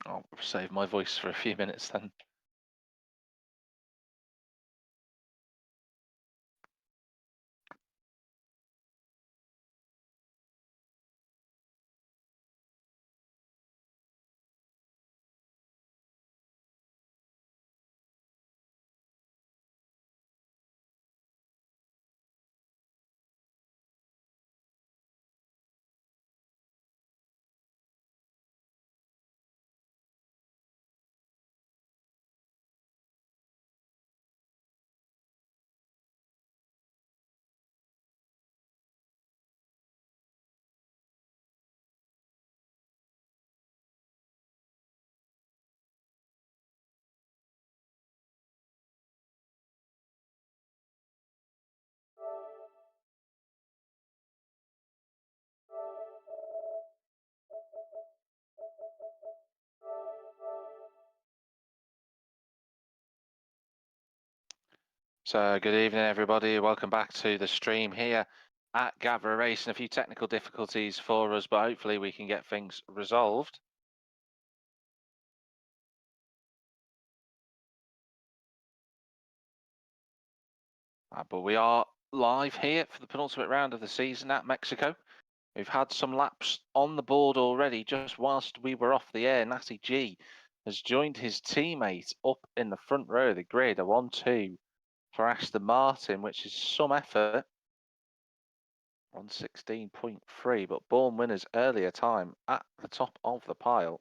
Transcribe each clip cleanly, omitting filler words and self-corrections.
I'll save my voice for a few minutes then. So good evening, everybody. Welcome back to the stream here at Gavra Racing. A few technical difficulties for us, but hopefully we can get things resolved. But we are live here for the penultimate round of the season at Mexico. We've had some laps on the board already. Just whilst we were off the air, Natty G has joined his teammate up in the front row of the grid, a 1-2 for Aston Martin, which is some effort. 1:16.3, but Born Winner's earlier time at the top of the pile.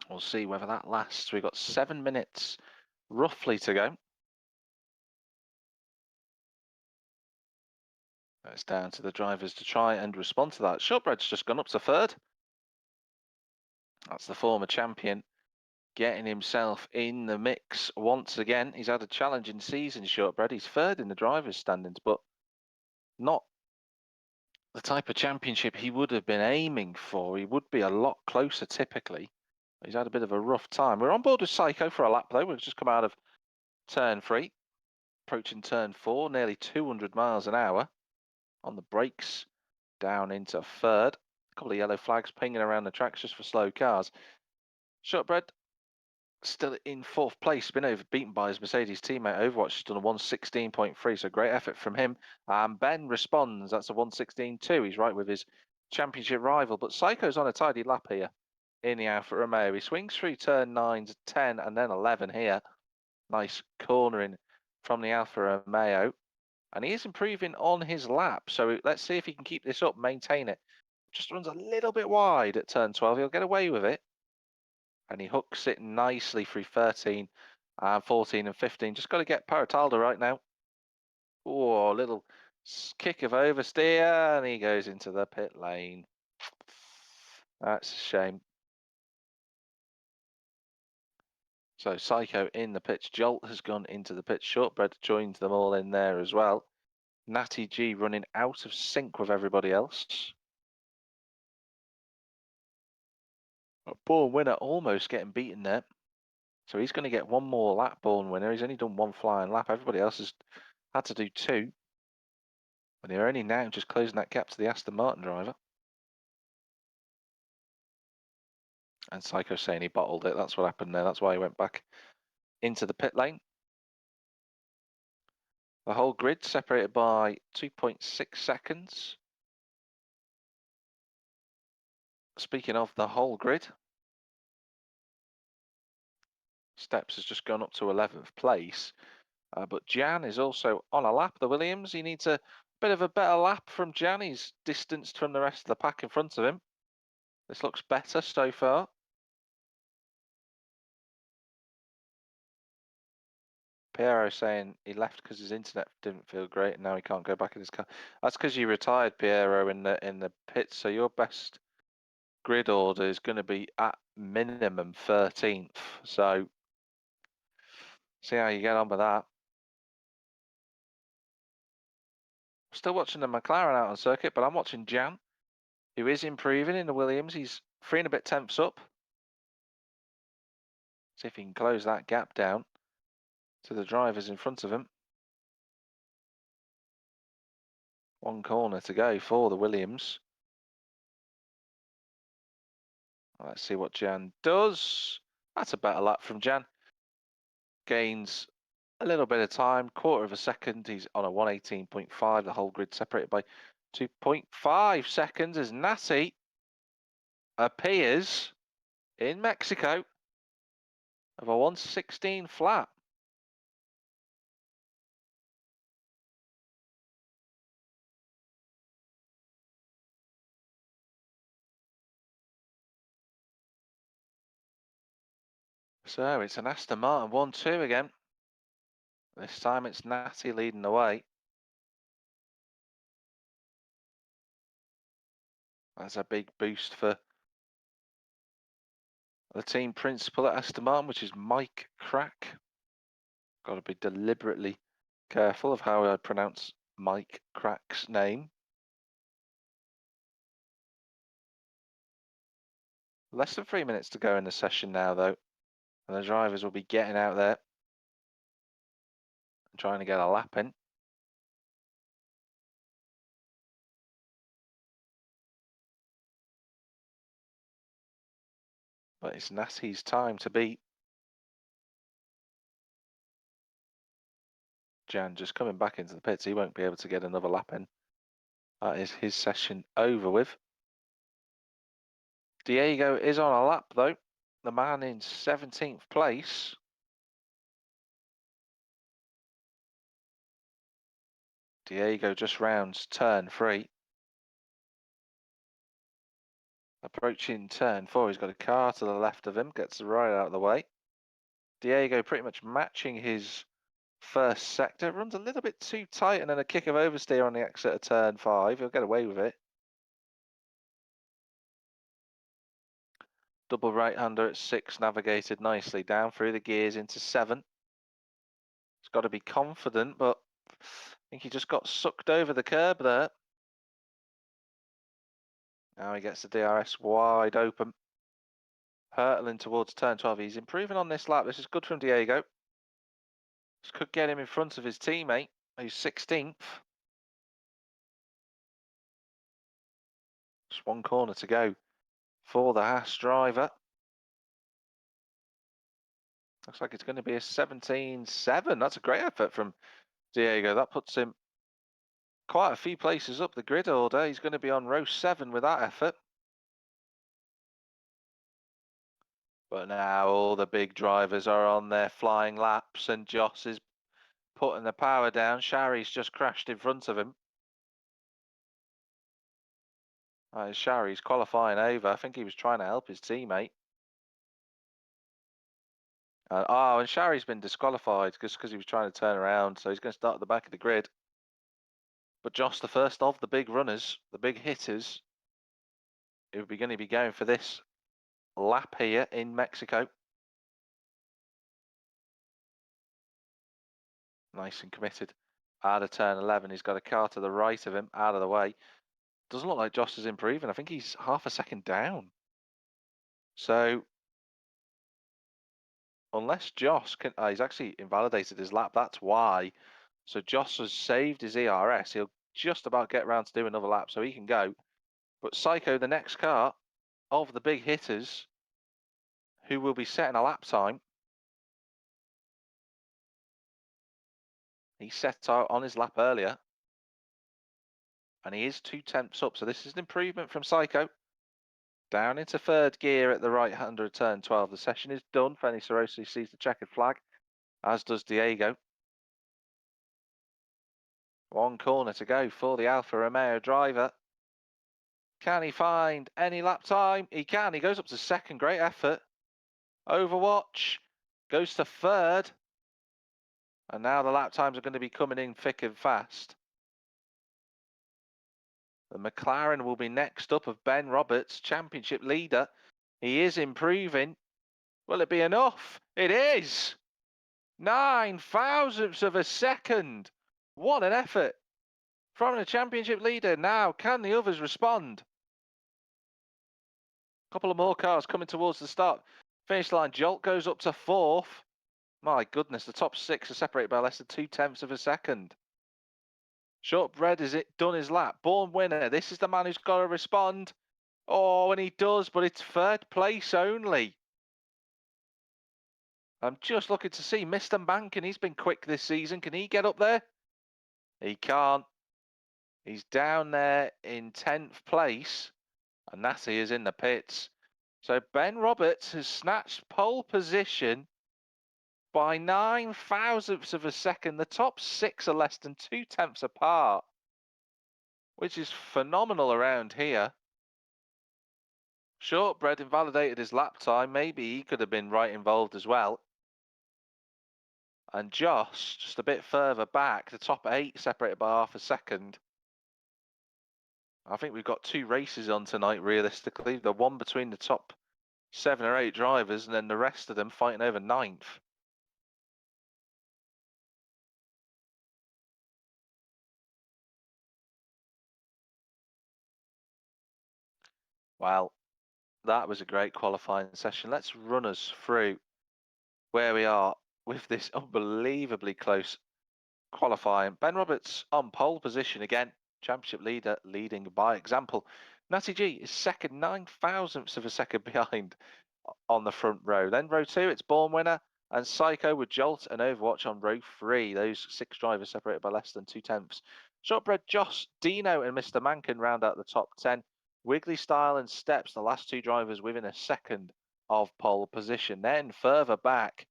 We'll see whether that lasts. We've got 7 minutes roughly to go. It's down to the drivers to try and respond to that. Shortbread's just gone up to third. That's the former champion getting himself in the mix once again. He's had a challenging season, Shortbread. He's third in the drivers' standings, but not the type of championship he would have been aiming for. He would be a lot closer typically. He's had a bit of a rough time. We're on board with Psycho for a lap though. We've just come out of turn 3, approaching turn 4, nearly 200 miles an hour on the brakes, down into third. A couple of yellow flags pinging around the tracks just for slow cars. Shortbread still in 4th place, been beaten by his Mercedes teammate Overwatch. He's done a 1:16.3, so great effort from him. Ben responds, that's a 1:16.2. He's right with his championship rival, but Psycho's on a tidy lap here in the Alfa Romeo. He swings through turn 9 to 10 and then 11 here. Nice cornering from the Alfa Romeo, and he is improving on his lap, so let's see if he can keep this up, maintain it. Just runs a little bit wide at turn 12. He'll get away with it, and he hooks it nicely through 13 and 14 and 15. Just got to get Paratalda right now. Oh, a little kick of oversteer, and he goes into the pit lane. That's a shame. So Psycho in the pits. Jolt has gone into the pits. Shortbread joined them all in there as well. Natty G running out of sync with everybody else. Born Winner almost getting beaten there. So he's going to get one more lap, Born Winner. He's only done one flying lap. Everybody else has had to do 2. And they're only now just closing that gap to the Aston Martin driver. And Psycho saying he bottled it. That's what happened there. That's why he went back into the pit lane. The whole grid separated by 2.6 seconds. Speaking of the whole grid, Steps has just gone up to 11th place. But Jan is also on a lap. The Williams, he needs a bit of a better lap from Jan. He's distanced from the rest of the pack in front of him. This looks better so far. Piero saying he left because his internet didn't feel great and now he can't go back in his car. That's because you retired, Piero, in the pits. So your best grid order is going to be at minimum 13th. So see how you get on with that. Still watching the McLaren out on circuit, but I'm watching Jan, who is improving in the Williams. He's 3 and a bit tenths up. See if he can close that gap down to the drivers in front of him. 1 corner to go for the Williams. Let's see what Jan does. That's a better lap from Jan. Gains a little bit of time, quarter of a second. He's on a 118.5. The whole grid separated by 2.5 seconds as Natty appears in Mexico of a 116 flat. So it's an Aston Martin 1-2 again. This time it's Natty leading the way. That's a big boost for the team principal at Aston Martin, which is Mike Crack. Got to be deliberately careful of how I pronounce Mike Crack's name. Less than 3 minutes to go in the session now, though, and the drivers will be getting out there and trying to get a lap in. But it's Natty's time to beat. Jan just coming back into the pits. He won't be able to get another lap in. That is his session over with. Diego is on a lap, though. The man in 17th place. Diego just rounds turn 3. Approaching turn 4, he's got a car to the left of him, gets the right out of the way. Diego pretty much matching his first sector, runs a little bit too tight and then a kick of oversteer on the exit of turn 5. He'll get away with it. Double right-hander at 6, navigated nicely down through the gears into 7. He's got to be confident, but I think he just got sucked over the curb there. Now he gets the DRS wide open. Hurtling towards turn 12. He's improving on this lap. This is good from Diego. This could get him in front of his teammate, who's 16th. Just one corner to go for the Haas driver. Looks like it's going to be a 17.7. That's a great effort from Diego. That puts him quite a few places up the grid order. He's going to be on row 7 with that effort. But now all the big drivers are on their flying laps and Joss is putting the power down. Shari's just crashed in front of him. Shari's qualifying over. I think he was trying to help his teammate. And Shari's been disqualified just because he was trying to turn around. So he's going to start at the back of the grid. But Joss, the first of the big runners, the big hitters, who are going to be going for this lap here in Mexico. Nice and committed. Out of turn 11, he's got a car to the right of him, out of the way. Doesn't look like Joss is improving. I think he's half a second down. So, unless Joss can... he's actually invalidated his lap, that's why. So Joss has saved his ERS. He'll just about get around to do another lap so he can go. But Psycho, the next car of the big hitters, who will be setting a lap time, he set out on his lap earlier. And he is 2/10 up. So this is an improvement from Psycho. Down into third gear at the right-hander of turn 12. The session is done. Fenny Sorosi sees the checkered flag, as does Diego. One corner to go for the Alfa Romeo driver. Can he find any lap time? He can. He goes up to second. Great effort. Overwatch goes to third. And now the lap times are going to be coming in thick and fast. The McLaren will be next up of Ben Roberts, championship leader. He is improving. Will it be enough? It is! 9 thousandths of a second. What an effort from the championship leader. Now, can the others respond? A couple of more cars coming towards the start. Finish line. Jolt goes up to 4th. My goodness, the top 6 are separated by less than 2/10 of a second. Shortbread is it done his lap. Born winner. This is the man who's got to respond. Oh, and he does, but it's third place only. I'm just looking to see Mr. Mankin. He's been quick this season. Can he get up there? He can't. He's down there in 10th place, and Natty is in the pits. So Ben Roberts has snatched pole position by 9 thousandths of a second. The top 6 are less than 2 tenths apart, which is phenomenal around here. Shortbread invalidated his lap time. Maybe he could have been right involved as well. And Josh, just a bit further back, the top 8 separated by half a second. I think we've got 2 races on tonight, realistically. The one between the top 7 or 8 drivers, and then the rest of them fighting over 9th. Well, that was a great qualifying session. Let's run us through where we are with this unbelievably close qualifying. Ben Roberts on pole position again. Championship leader leading by example. Natty G is second, 9 thousandths of a second behind on the front row. Then row 2, it's Born Winner and Psycho with Jolt and Overwatch on row 3. Those 6 drivers separated by less than 2 tenths. Shortbread Josh, Dino and Mr. Mankin round out the top 10. Wiggly Style and Steps, the last 2 drivers within a second of pole position. Then further back,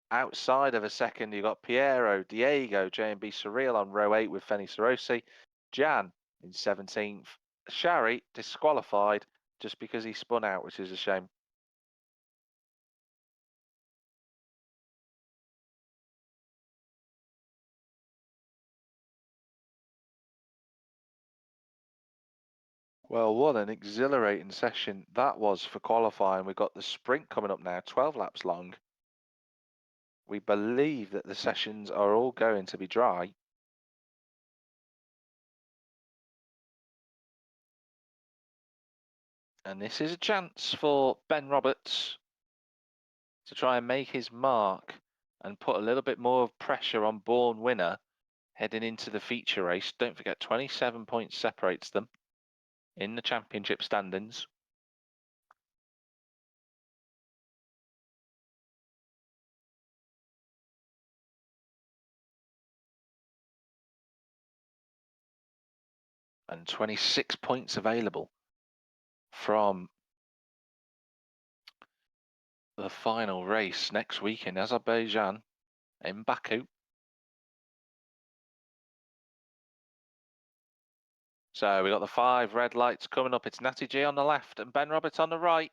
outside of a second, you've got Piero, Diego, J&B Surreal on row 8 with Feni Sorosi. Jan in 17th. Shari disqualified just because he spun out, which is a shame. Well, what an exhilarating session that was for qualifying. We've got the sprint coming up now, 12 laps long. We believe that the sessions are all going to be dry. And this is a chance for Ben Roberts to try and make his mark and put a little bit more of pressure on Born Winner heading into the feature race. Don't forget, 27 points separates them in the championship standings. And 26 points available from the final race next week in Azerbaijan in Baku. So we got the 5 red lights coming up. It's Natty G on the left and Ben Roberts on the right.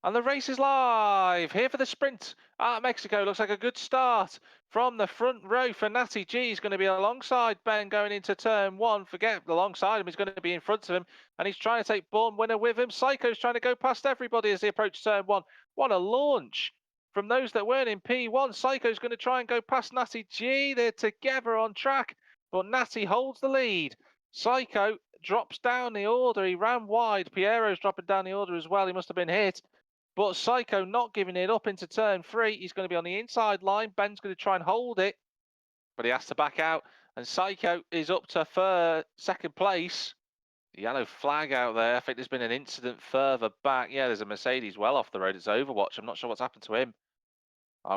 And the race is live, here for the sprint at Mexico. Looks like a good start from the front row for Natty G. He's going to be alongside Ben going into turn 1. Forget alongside him, he's going to be in front of him. And he's trying to take Born Winner with him. Psycho's trying to go past everybody as they approach turn 1. What a launch from those that weren't in P1. Psycho's going to try and go past Natty G. They're together on track, but Natty holds the lead. Psycho drops down the order. He ran wide. Piero's dropping down the order as well. He must have been hit. But Psycho not giving it up into turn 3. He's going to be on the inside line. Ben's going to try and hold it, but he has to back out. And Psycho is up to second place. The yellow flag out there. I think there's been an incident further back. Yeah, there's a Mercedes well off the road. It's Overwatch. I'm not sure what's happened to him.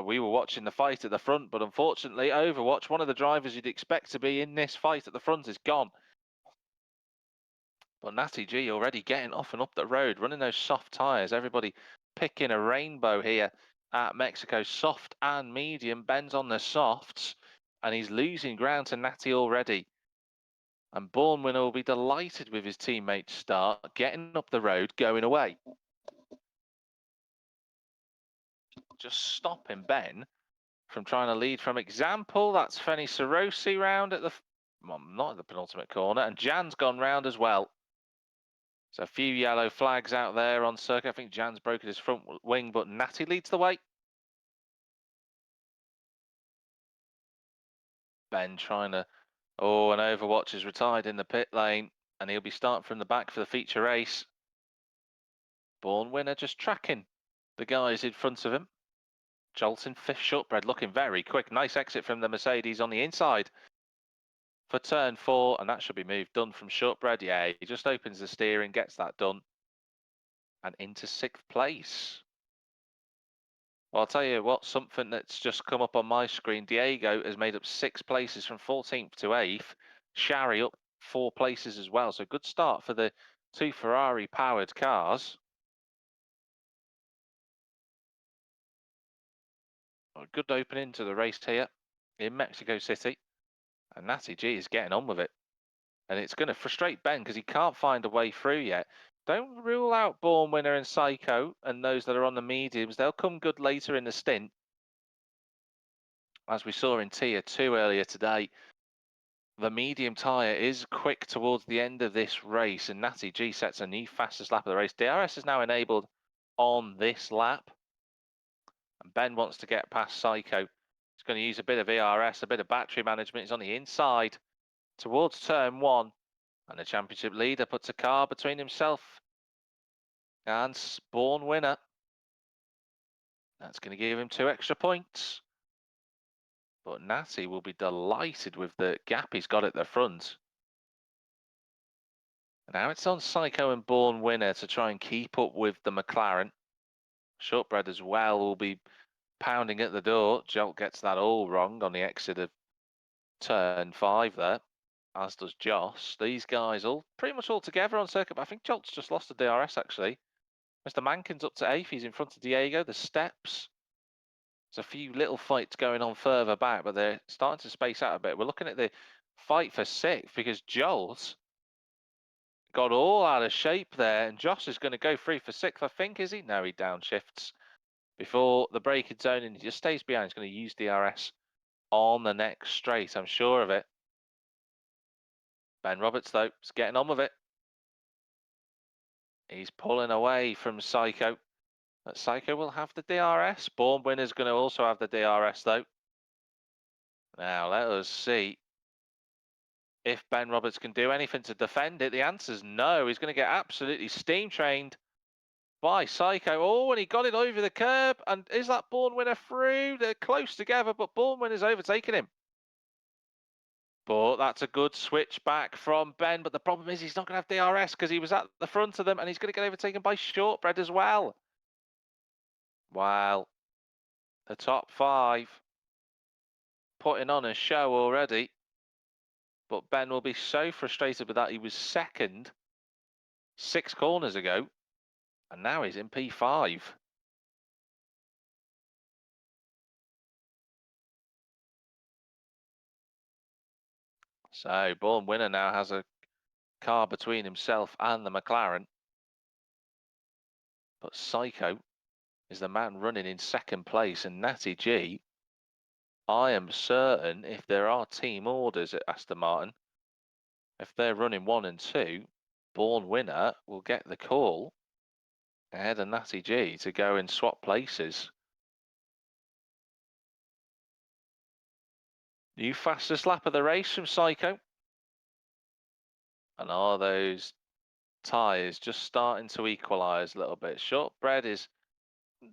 We were watching the fight at the front, but unfortunately, Overwatch, one of the drivers you'd expect to be in this fight at the front, is gone. But Natty G already getting off and up the road, running those soft tyres. Everybody picking a rainbow here at Mexico, soft and medium. Ben's on the softs, and he's losing ground to Natty already. And Born Winner will be delighted with his teammate's start, getting up the road, going away. Just stopping Ben from trying to lead from example. That's Feni Sorosi round at the, well, not at the penultimate corner, and Jan's gone round as well. So a few yellow flags out there on circuit. I think Jan's broken his front wing, but Natty leads the way. Ben trying to, oh, and Overwatch is retired in the pit lane, and he'll be starting from the back for the feature race. Born Winner just tracking the guys in front of him. Jolton, 5th shortbread, looking very quick. Nice exit from the Mercedes on the inside for turn 4, and that should be moved done from shortbread. Yeah, he just opens the steering, gets that done, and into 6th place. Well, I'll tell you what, something that's just come up on my screen, Diego has made up 6 places from 14th to 8th. Shari up 4 places as well, so good start for the 2 Ferrari-powered cars. A good opening to the race here in Mexico City, and Natty G is getting on with it. And it's going to frustrate Ben because he can't find a way through yet. Don't rule out Born Winner and Psycho and those that are on the mediums. They'll come good later in the stint. As we saw in Tier 2 earlier today, the medium tyre is quick towards the end of this race, and Natty G sets a new fastest lap of the race. DRS is now enabled on this lap. And Ben wants to get past Psycho. He's going to use a bit of ERS, a bit of battery management. He's on the inside towards turn 1. And the championship leader puts a car between himself and Born Winner. That's going to give him 2 extra points. But Natty will be delighted with the gap he's got at the front. Now it's on Psycho and Born Winner to try and keep up with the McLaren. Shortbread as well will be pounding at the door. Jolt gets that all wrong on the exit of turn 5 there, as does Joss. These guys all pretty much all together on circuit, but I think Jolt's just lost the DRS actually. Mr. Mankin's up to 8th, he's in front of Diego. The steps, there's a few little fights going on further back, but they're starting to space out a bit. We're looking at the fight for 6th because Jolt got all out of shape there, and Josh is going to go free for 6th, I think, is he? No, he downshifts before the braking zone, and he just stays behind. He's going to use DRS on the next straight, I'm sure of it. Ben Roberts, though, is getting on with it. He's pulling away from Psycho. But Psycho will have the DRS. Born Winner's going to also have the DRS, though. Now, let us see if Ben Roberts can do anything to defend it. The answer's no. He's going to get absolutely steam trained by Psycho. Oh, and he got it over the curb. And is that Born Winner through? They're close together, but Born Winner's overtaken him. But that's a good switch back from Ben. But the problem is he's not going to have DRS because he was at the front of them, and he's going to get overtaken by Shortbread as well. Wow. The top 5 putting on a show already. But Ben will be so frustrated with that. He was second 6 corners ago, and now he's in P5. So Born Winner now has a car between himself and the McLaren. But Psycho is the man running in 2nd place, and Natty G, I am certain if there are team orders at Aston Martin, if they're running 1 and 2, Born Winner will get the call ahead of Natty G to go and swap places. New fastest lap of the race from Psycho. And are those tyres just starting to equalise a little bit? Shortbread is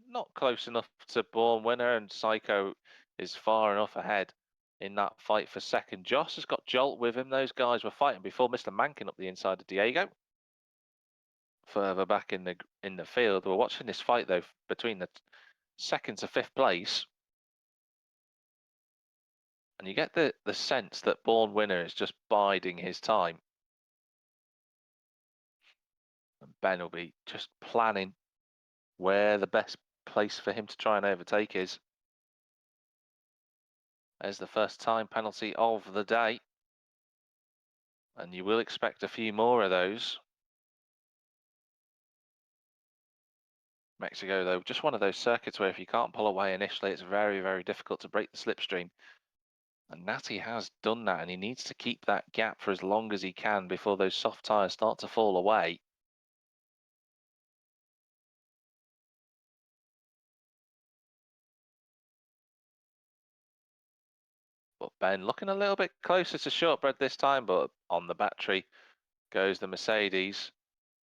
not close enough to Born Winner, and Psycho is far enough ahead in that fight for 2nd. Joss has got Jolt with him. Those guys were fighting before. Mr. Mankin up the inside of Diego. Further back in the field, we're watching this fight though between the 2nd to 5th place, and you get the sense that Born Winner is just biding his time. And Ben will be just planning where the best place for him to try and overtake is. There's the first time penalty of the day. And you will expect a few more of those. Mexico, though, just one of those circuits where if you can't pull away initially, it's very, very difficult to break the slipstream. And Natty has done that, and he needs to keep that gap for as long as he can before those soft tyres start to fall away. But Ben looking a little bit closer to Shortbread this time, but on the battery goes the Mercedes.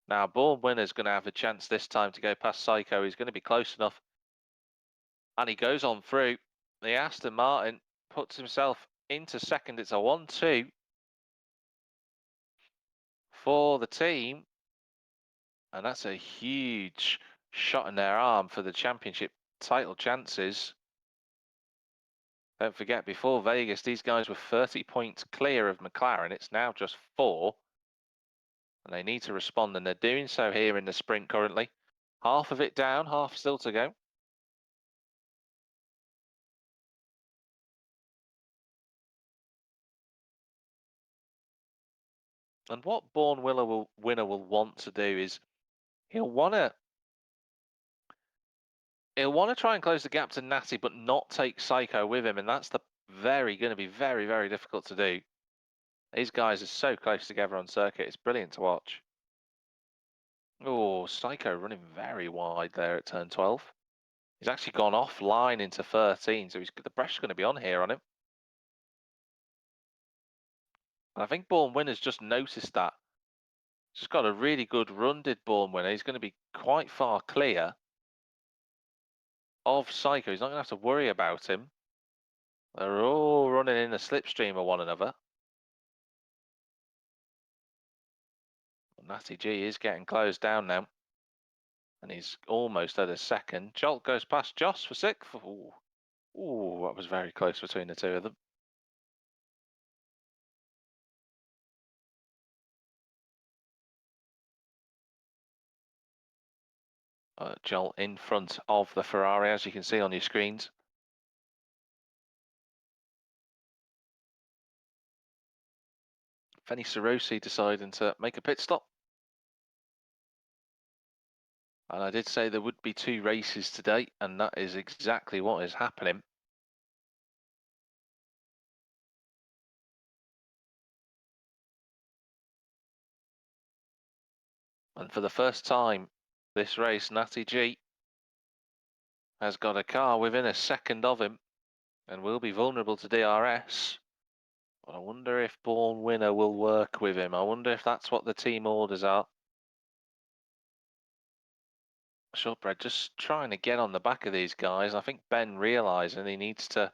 Now, Born Winner's going to have a chance this time to go past Psycho. He's going to be close enough. And he goes on through. The Aston Martin puts himself into 2nd. It's a 1-2. for the team. And that's a huge shot in their arm for the championship title chances. Don't forget, before Vegas, these guys were 30 points clear of McLaren. It's now just 4. And they need to respond, and they're doing so here in the sprint currently. Half of it down, half still to go. And what Born winner will want to do is he'll want to try and close the gap to Natty, but not take Psycho with him, and that's going to be very, very difficult to do. These guys are so close together on circuit. It's brilliant to watch. Oh, Psycho running very wide there at turn 12. He's actually gone offline into 13, so the pressure's going to be on here on him. And I think Born Winner's just noticed that. Just got a really good run, did Born Winner. He's going to be quite far clear of Psycho. He's not going to have to worry about him. They're all running in a slipstream of one another. Natty G is getting closed down now. And he's almost at a second. Jolt goes past Joss for 6th. Ooh. Ooh, that was very close between the two of them. Jolt in front of the Ferrari, as you can see on your screens. Fenny Sarosi deciding to make a pit stop. And I did say there would be 2 races today, and that is exactly what is happening. And for the first time this race, Natty G has got a car within a second of him and will be vulnerable to DRS. But I wonder if Born Winner will work with him. I wonder if that's what the team orders are. Shortbread just trying to get on the back of these guys. I think Ben realising he needs to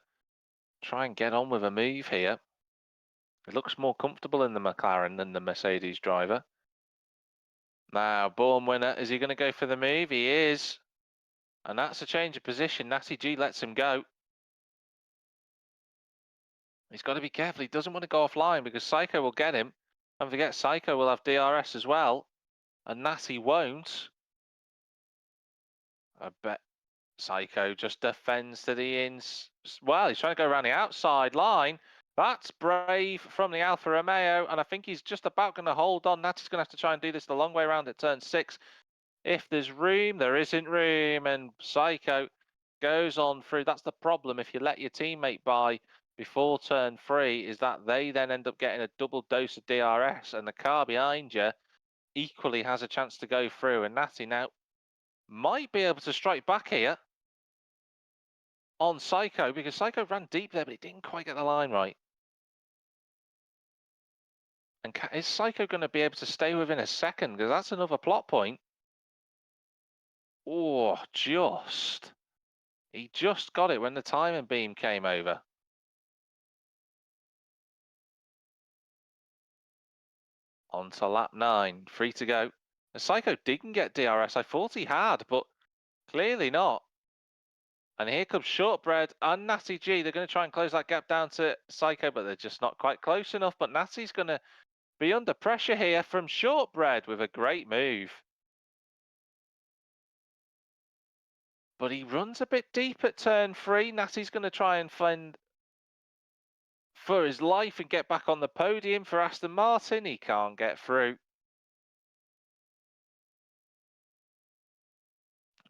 try and get on with a move here. It looks more comfortable in the McLaren than the Mercedes driver. Now, Born Winner, is he going to go for the move? He is. And that's a change of position. Natty G lets him go. He's got to be careful. He doesn't want to go offline because Psycho will get him. Don't forget, Psycho will have DRS as well. And Natty won't. I bet Psycho just defends to the ins. Well, he's trying to go around the outside line. That's brave from the Alfa Romeo. And I think he's just about going to hold on. Natty's going to have to try and do this the long way around at turn 6. If there's room, there isn't room. And Psycho goes on through. That's the problem if you let your teammate by before turn 3, is that they then end up getting a double dose of DRS, and the car behind you equally has a chance to go through. And Natty now might be able to strike back here on Psycho, because Psycho ran deep there, but he didn't quite get the line right. And is Psycho going to be able to stay within a second? Because that's another plot point. Oh, he just got it when the timing beam came over. On to lap 9, 3 to go. And Psycho didn't get DRS. I thought he had, but clearly not. And here comes Shortbread and Natty G. They're going to try and close that gap down to Psycho, but they're just not quite close enough. But Natty's going to be under pressure here from Shortbread with a great move. But he runs a bit deep at turn 3. Natty's going to try and fend for his life and get back on the podium for Aston Martin. He can't get through.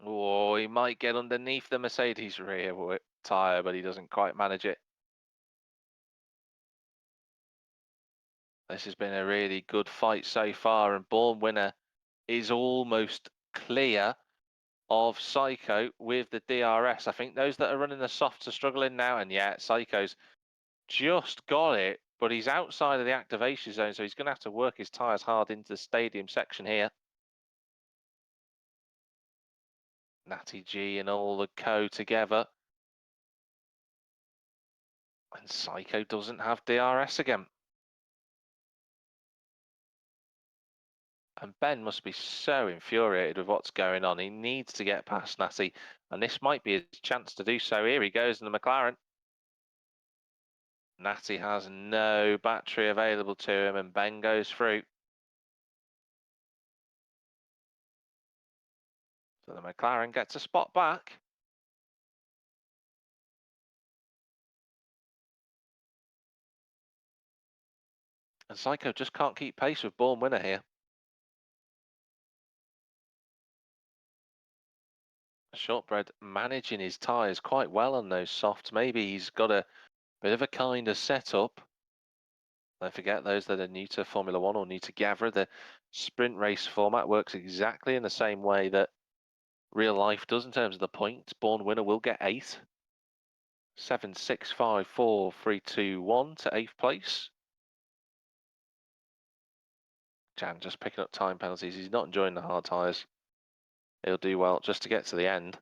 Oh, he might get underneath the Mercedes rear tyre, but he doesn't quite manage it. This has been a really good fight so far, and Born Winner is almost clear of Psycho with the DRS. I think those that are running the softs are struggling now, and yeah, Psycho's just got it, but he's outside of the activation zone, so he's going to have to work his tyres hard into the stadium section here. Natty G and all the co together. And Psycho doesn't have DRS again. And Ben must be so infuriated with what's going on. He needs to get past Natty, and this might be his chance to do so. Here he goes in the McLaren. Natty has no battery available to him, and Ben goes through. So the McLaren gets a spot back. And Psycho just can't keep pace with Born Winner here. Shortbread managing his tyres quite well on those softs. Maybe he's got a bit of a kind of setup. Don't forget, those that are new to Formula One or new to Gavra, the sprint race format works exactly in the same way that real life does in terms of the points. Born Winner will get 8. 7, 6, 5, 4, 3, 2, 1 to 8th place. Jan just picking up time penalties. He's not enjoying the hard tyres. He'll do well just to get to the end.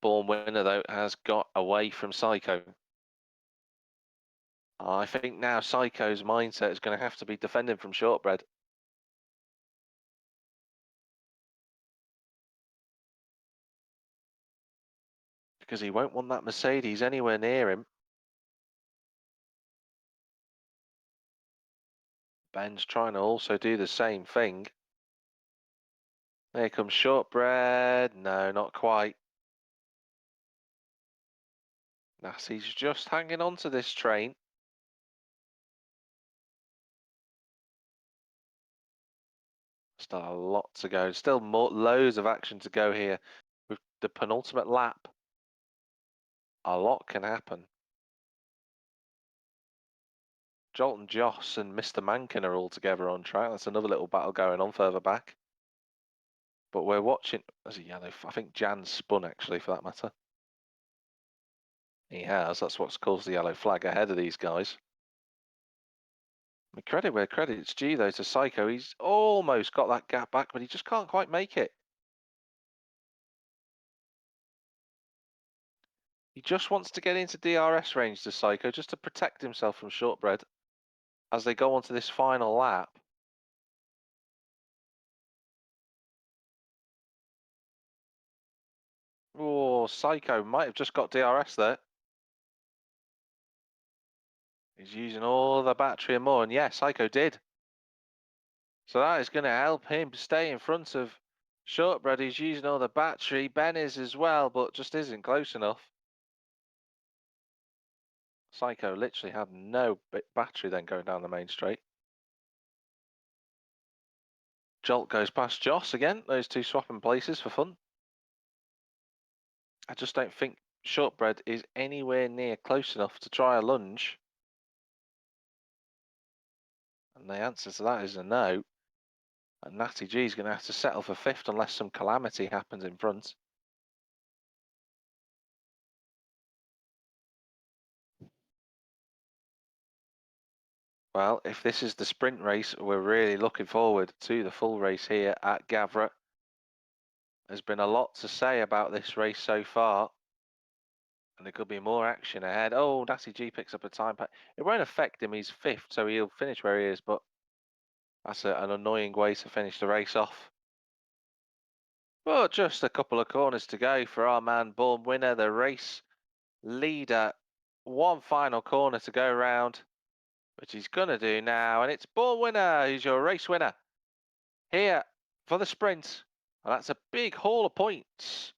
Born Winner, though, has got away from Psycho. I think now Psycho's mindset is going to have to be defending from Shortbread. Because he won't want that Mercedes anywhere near him. Ben's trying to also do the same thing. There comes Shortbread. No, not quite. Nassie's just hanging on to this train. Still a lot to go. Still loads of action to go here. With the penultimate lap, a lot can happen. Jolt and Joss and Mr. Mankin are all together on track. That's another little battle going on further back. But we're watching. There's a yellow. I think Jan's spun actually, for that matter. He has. That's what's caused the yellow flag ahead of these guys. I mean, credit where credit's due, though, to Psycho. He's almost got that gap back, but he just can't quite make it. He just wants to get into DRS range to Psycho, just to protect himself from Shortbread as they go on to this final lap. Oh, Psycho might have just got DRS there. He's using all the battery and more, and yeah, Psycho did. So that is going to help him stay in front of Shortbread. He's using all the battery. Ben is as well, but just isn't close enough. Psycho literally had no battery then going down the main straight. Jolt goes past Joss again. Those two swapping places for fun. I just don't think Shortbread is anywhere near close enough to try a lunge. And the answer to that is a no. And Natty G is going to have to settle for 5th unless some calamity happens in front. Well, if this is the sprint race, we're really looking forward to the full race here at Gavra. There's been a lot to say about this race so far. And there could be more action ahead. Oh, Natty G picks up a time. It won't affect him. He's 5th, so he'll finish where he is. But that's an annoying way to finish the race off. Well, just a couple of corners to go for our man Born Winner, the race leader. One final corner to go round, which he's going to do now. And it's Born Winner who's your race winner here for the sprint. And that's a big haul of points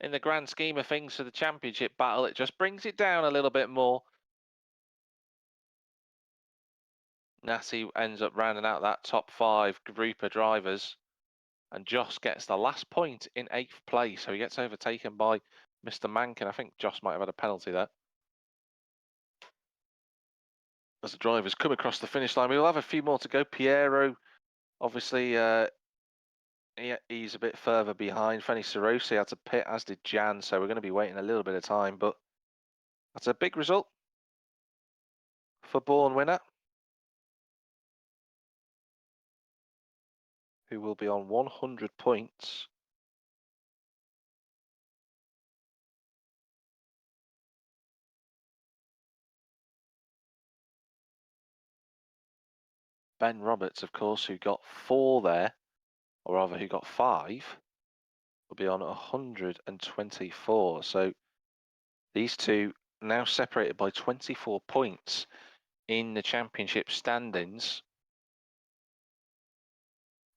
in the grand scheme of things for the championship battle. It just brings it down a little bit more. Natty ends up rounding out that top 5 group of drivers. And Joss gets the last point in 8th place. So he gets overtaken by Mr. Mankin. I think Joss might have had a penalty there. As the drivers come across the finish line, we'll have a few more to go. Piero, obviously, he's a bit further behind. Fenny Sarosi had to pit, as did Jan. So we're going to be waiting a little bit of time. But that's a big result for Born Winner, who will be on 100 points. Ben Roberts, of course, who got 4 there, or rather who got 5, will be on 124. So these two now separated by 24 points in the championship standings.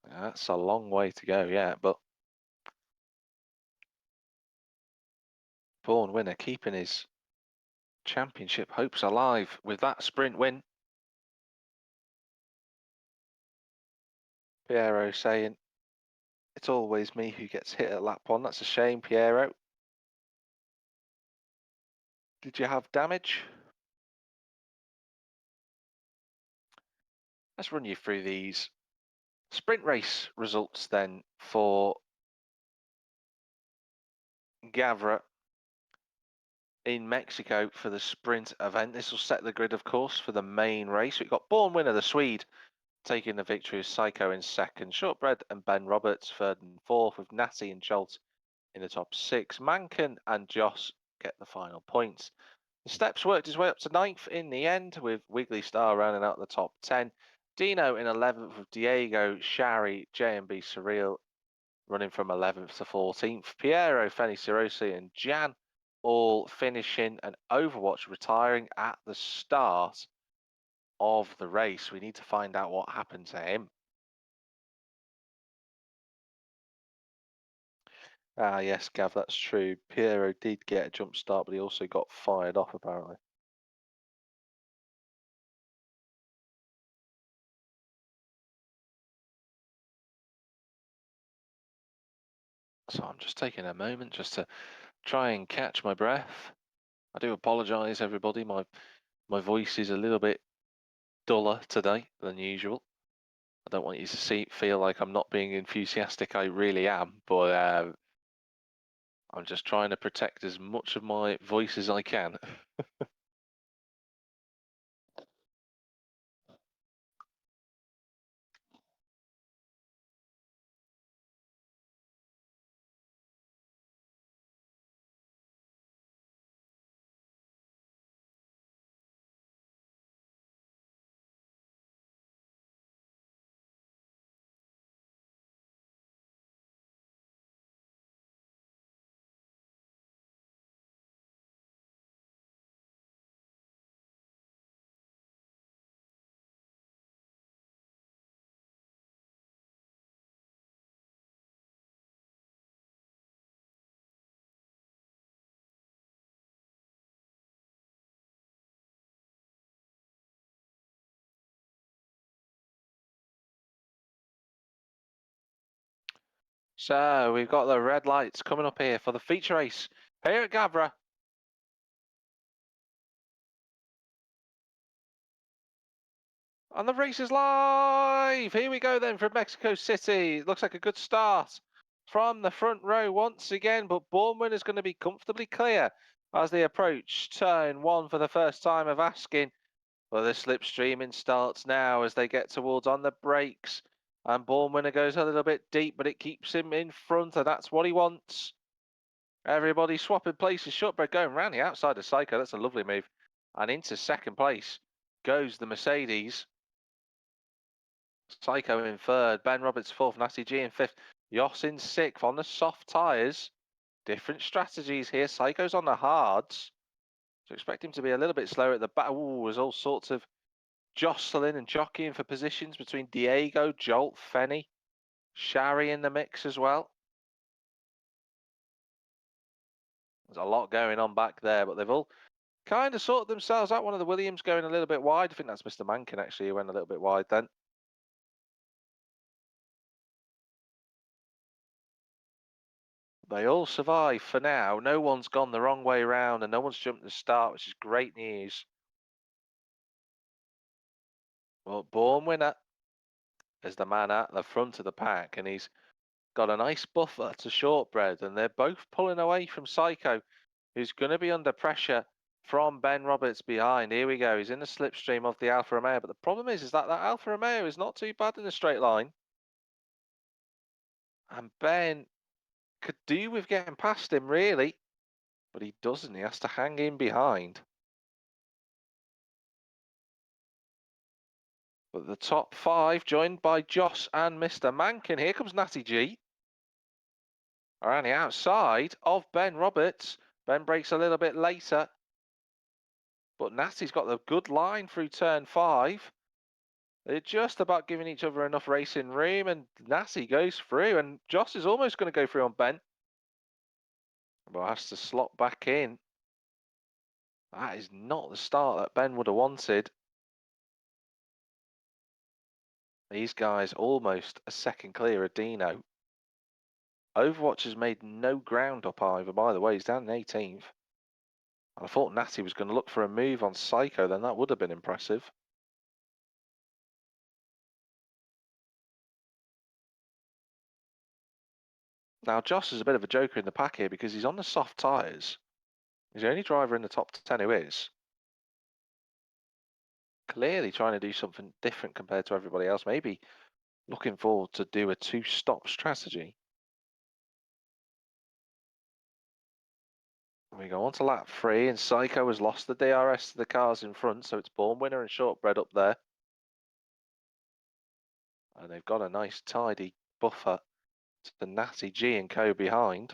That's a long way to go, yeah, but Born Winner keeping his championship hopes alive with that sprint win. Piero saying, it's always me who gets hit at lap 1. That's a shame, Piero. Did you have damage? Let's run you through these sprint race results then for Gavra in Mexico for the sprint event. This will set the grid, of course, for the main race. We've got Born Winner, the Swede, taking the victory with Psycho in second, Shortbread and Ben Roberts third and fourth, with Natty and Jolt in the top 6. Mankin and Joss get the final points. The Steps worked his way up to 9th in the end, with Wiggly Star rounding out the top 10. Dino in 11th, with Diego, Shari, JMB Surreal running from 11th to 14th. Piero, Feni Cirosi and Jan all finishing, and Overwatch retiring at the start of the race. We need to find out what happened to him. Ah, yes, Gav, that's true. Piero did get a jump start, but he also got fired off, apparently. So I'm just taking a moment just to try and catch my breath. I do apologise, everybody. My voice is a little bit duller today than usual. I don't want you to feel like I'm not being enthusiastic. I really am, but I'm just trying to protect as much of my voice as I can. So we've got the red lights coming up here for the feature race here at Gavra. And the race is live! Here we go then from Mexico City. Looks like a good start from the front row once again, but Bournemouth is going to be comfortably clear as they approach turn 1 for the first time of asking. Well, the slipstreaming starts now as they get towards on the brakes. And Bournemouth goes a little bit deep, but it keeps him in front, and that's what he wants. Everybody swapping places. Shortbread going round the outside of Psycho. That's a lovely move. And into second place goes the Mercedes. Psycho in third, Ben Roberts fourth, Nasty G in fifth, Yoss in sixth on the soft tyres. Different strategies here. Psycho's on the hards. So expect him to be a little bit slower at the back. Ooh, there's all sorts of jostling and jockeying for positions between Diego, Jolt, Fenny, Shari in the mix as well. There's a lot going on back there, but they've all kind of sorted themselves out. One of the Williams going a little bit wide. I think that's Mr. Mankin actually, who went a little bit wide then. They all survive for now. No one's gone the wrong way round and no one's jumped the start, which is great news. Well, Born Winner is the man at the front of the pack, and he's got a nice buffer to Shortbread, and they're both pulling away from Psycho, who's going to be under pressure from Ben Roberts behind. Here we go. He's in the slipstream of the Alfa Romeo, but the problem is that Alfa Romeo is not too bad in a straight line. And Ben could do with getting past him, really, but he doesn't. He has to hang in behind. But the top 5, joined by Joss and Mr. Mankin. Here comes Natty G. Around the outside of Ben Roberts. Ben breaks a little bit later. But Natty's got the good line through turn 5. They're just about giving each other enough racing room, and Natty goes through, and Joss is almost going to go through on Ben. But has to slot back in. That is not the start that Ben would have wanted. These guys almost a second clear of Dino. Overwatch has made no ground up either, by the way. He's down in 18th. I thought Natty was going to look for a move on Psycho, then that would have been impressive. Now, Joss is a bit of a joker in the pack here because he's on the soft tyres. He's the only driver in the top 10 who is. Clearly trying to do something different compared to everybody else. Maybe looking forward to do a 2-stop strategy. We go on to lap 3, and Psycho has lost the DRS to the cars in front, so it's Born Winner and Shortbread up there. And they've got a nice tidy buffer to the Natty G and Co behind.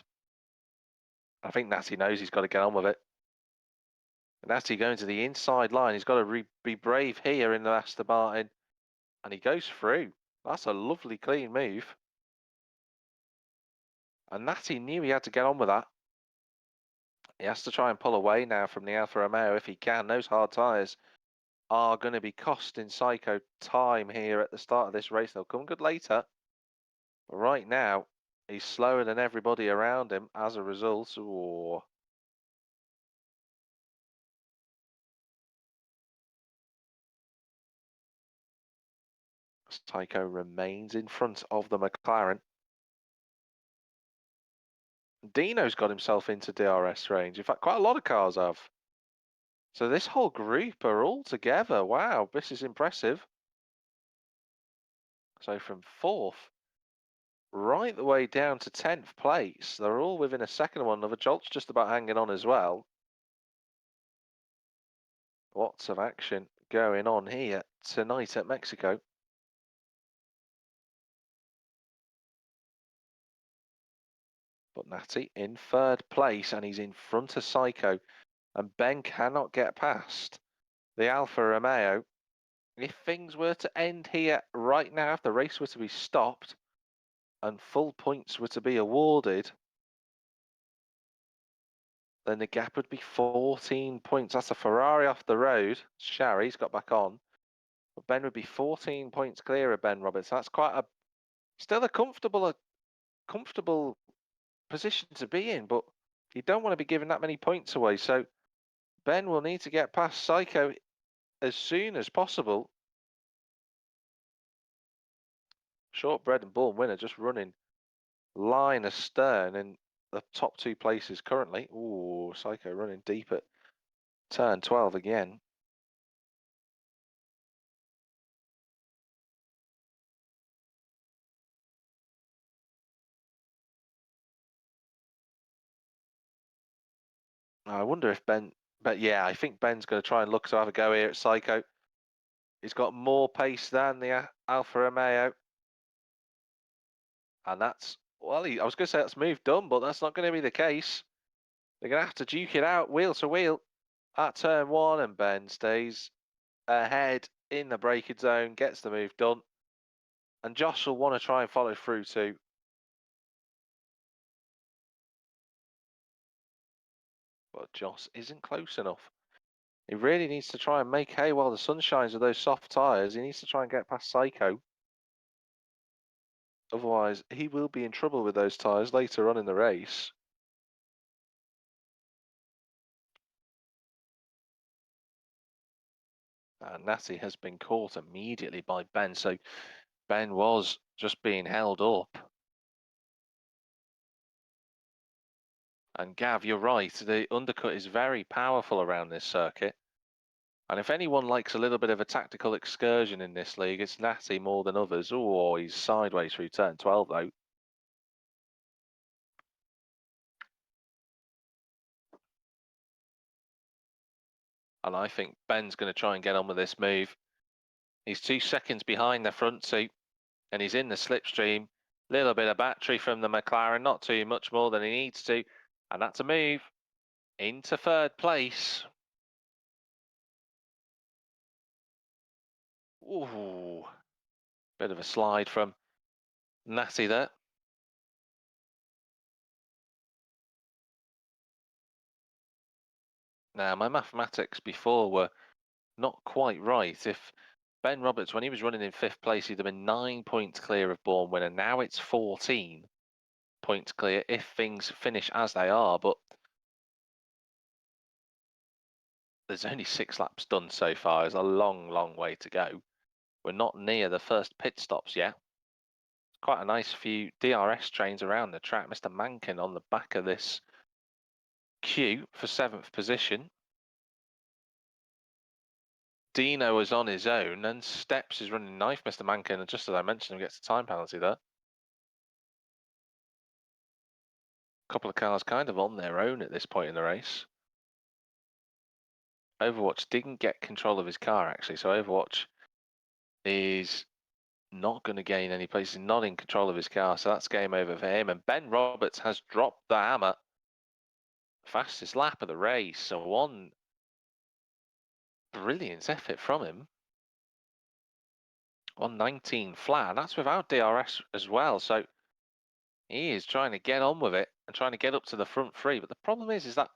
I think Natty knows he's got to get on with it. Natty going to the inside line. He's got to be brave here in the Aston Martin. And he goes through. That's a lovely clean move. And Natty knew he had to get on with that. He has to try and pull away now from the Alfa Romeo if he can. Those hard tyres are going to be costing Psycho time here at the start of this race. They'll come good later. But right now, he's slower than everybody around him as a result. Ooh. Psycho remains in front of the McLaren. Dino's got himself into DRS range. In fact, quite a lot of cars have. So this whole group are all together. Wow, this is impressive. So from 4th right the way down to 10th place, they're all within a second of one another. Jolt's just about hanging on as well. Lots of action going on here tonight at Mexico. But Natty in 3rd place, and he's in front of Psycho. And Ben cannot get past the Alfa Romeo. If things were to end here right now, if the race were to be stopped and full points were to be awarded, then the gap would be 14 points. That's a Ferrari off the road. Sharry's got back on. But Ben would be 14 points clear of Ben Roberts. That's quite a still a comfortable position to be in, but you don't want to be giving that many points away. So Ben will need to get past Psycho as soon as possible. Shortbread and Born Winner just running line astern in the top 2 places currently. Ooh, Psycho running deep at turn 12 again. I wonder if Ben, but yeah, I think Ben's going to try and look to have a go here at Psycho. He's got more pace than the Alfa Romeo. And that's, well, I was going to say that's move done, but that's not going to be the case. They're going to have to duke it out wheel to wheel at turn 1, and Ben stays ahead in the braking zone, gets the move done. And Josh will want to try and follow through too. But Josh isn't close enough. He really needs to try and make hay while the sun shines with those soft tyres. He needs to try and get past Psycho. Otherwise, he will be in trouble with those tyres later on in the race. Natty has been caught immediately by Ben, so Ben was just being held up. And Gav, you're right, the undercut is very powerful around this circuit. And if anyone likes a little bit of a tactical excursion in this league, it's Natty more than others. Oh, he's sideways through turn 12 though. And I think Ben's going to try and get on with this move. He's 2 seconds behind the front two, and he's in the slipstream. Little bit of battery from the McLaren, not too much more than he needs to, and that's a move into third place. Ooh, bit of a slide from Natty there. Now, my mathematics before were not quite right. If Ben Roberts, when he was running in 5th place, he'd have been 9 points clear of Born Winner. Now it's 14 points clear if things finish as they are, but there's only 6 laps done so far. There's a long, long way to go. We're not near the first pit stops yet. Quite a nice few DRS trains around the track. Mr. Mankin on the back of this queue for 7th position. Dino is on his own, and Steps is running knife Mr. Mankin, and just as I mentioned, he gets a time penalty there. A couple of cars kind of on their own at this point in the race. Overwatch didn't get control of his car, actually, so Overwatch is not going to gain any place. He's not in control of his car, so that's game over for him. And Ben Roberts has dropped the hammer. Fastest lap of the race, so one brilliant effort from him. 119 flat, and that's without DRS as well, so he is trying to get on with it and trying to get up to the front three. But the problem is that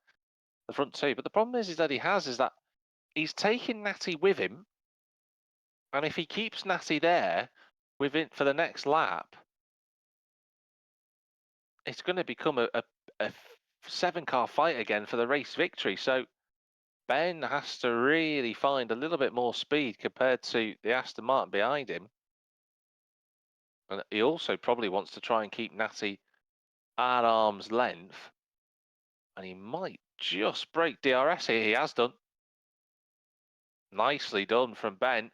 the front two. But the problem is that he's taking Natty with him, and if he keeps Natty there with it for the next lap, it's going to become a 7-car fight again for the race victory. So Ben has to really find a little bit more speed compared to the Aston Martin behind him. And he also probably wants to try and keep Natty at arm's length. And he might just break DRS here. He has done. Nicely done from Ben.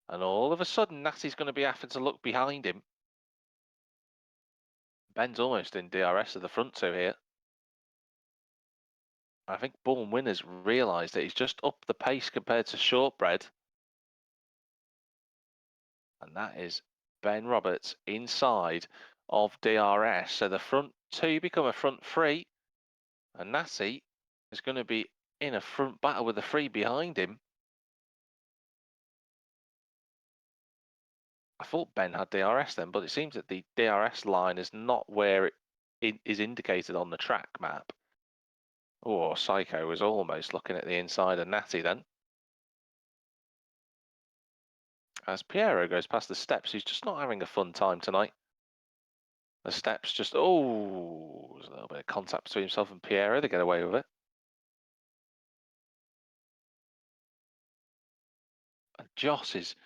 And all of a sudden, Natty's going to be having to look behind him. Ben's almost in DRS of the front two here. I think Born Winners realised that he's just up the pace compared to Shortbread. And that is Ben Roberts inside of DRS. So the front two become a front three. And Natty is going to be in a front battle with the three behind him. I thought Ben had DRS then, but it seems that the DRS line is not where it is indicated on the track map. Oh, Psycho was almost looking at the inside of Natty then. As Piero goes past the steps, he's just not having a fun time tonight. The steps just, oh, there's a little bit of contact between himself and Piero. They get away with it. And Joss has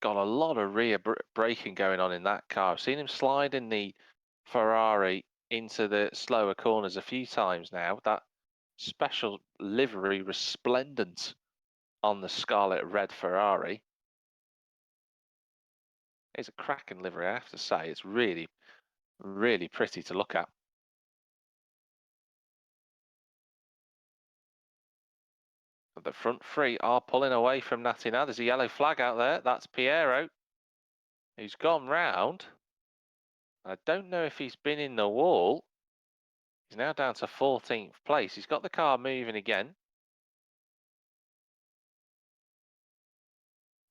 got a lot of rear braking going on in that car. I've seen him slide in the Ferrari into the slower corners a few times now. That special livery resplendent on the scarlet red Ferrari. It's a cracking livery, I have to say. It's really, really pretty to look at. But the front three are pulling away from Natty now. There's a yellow flag out there. That's Piero, who's gone round. I don't know if he's been in the wall. He's now down to 14th place. He's got the car moving again.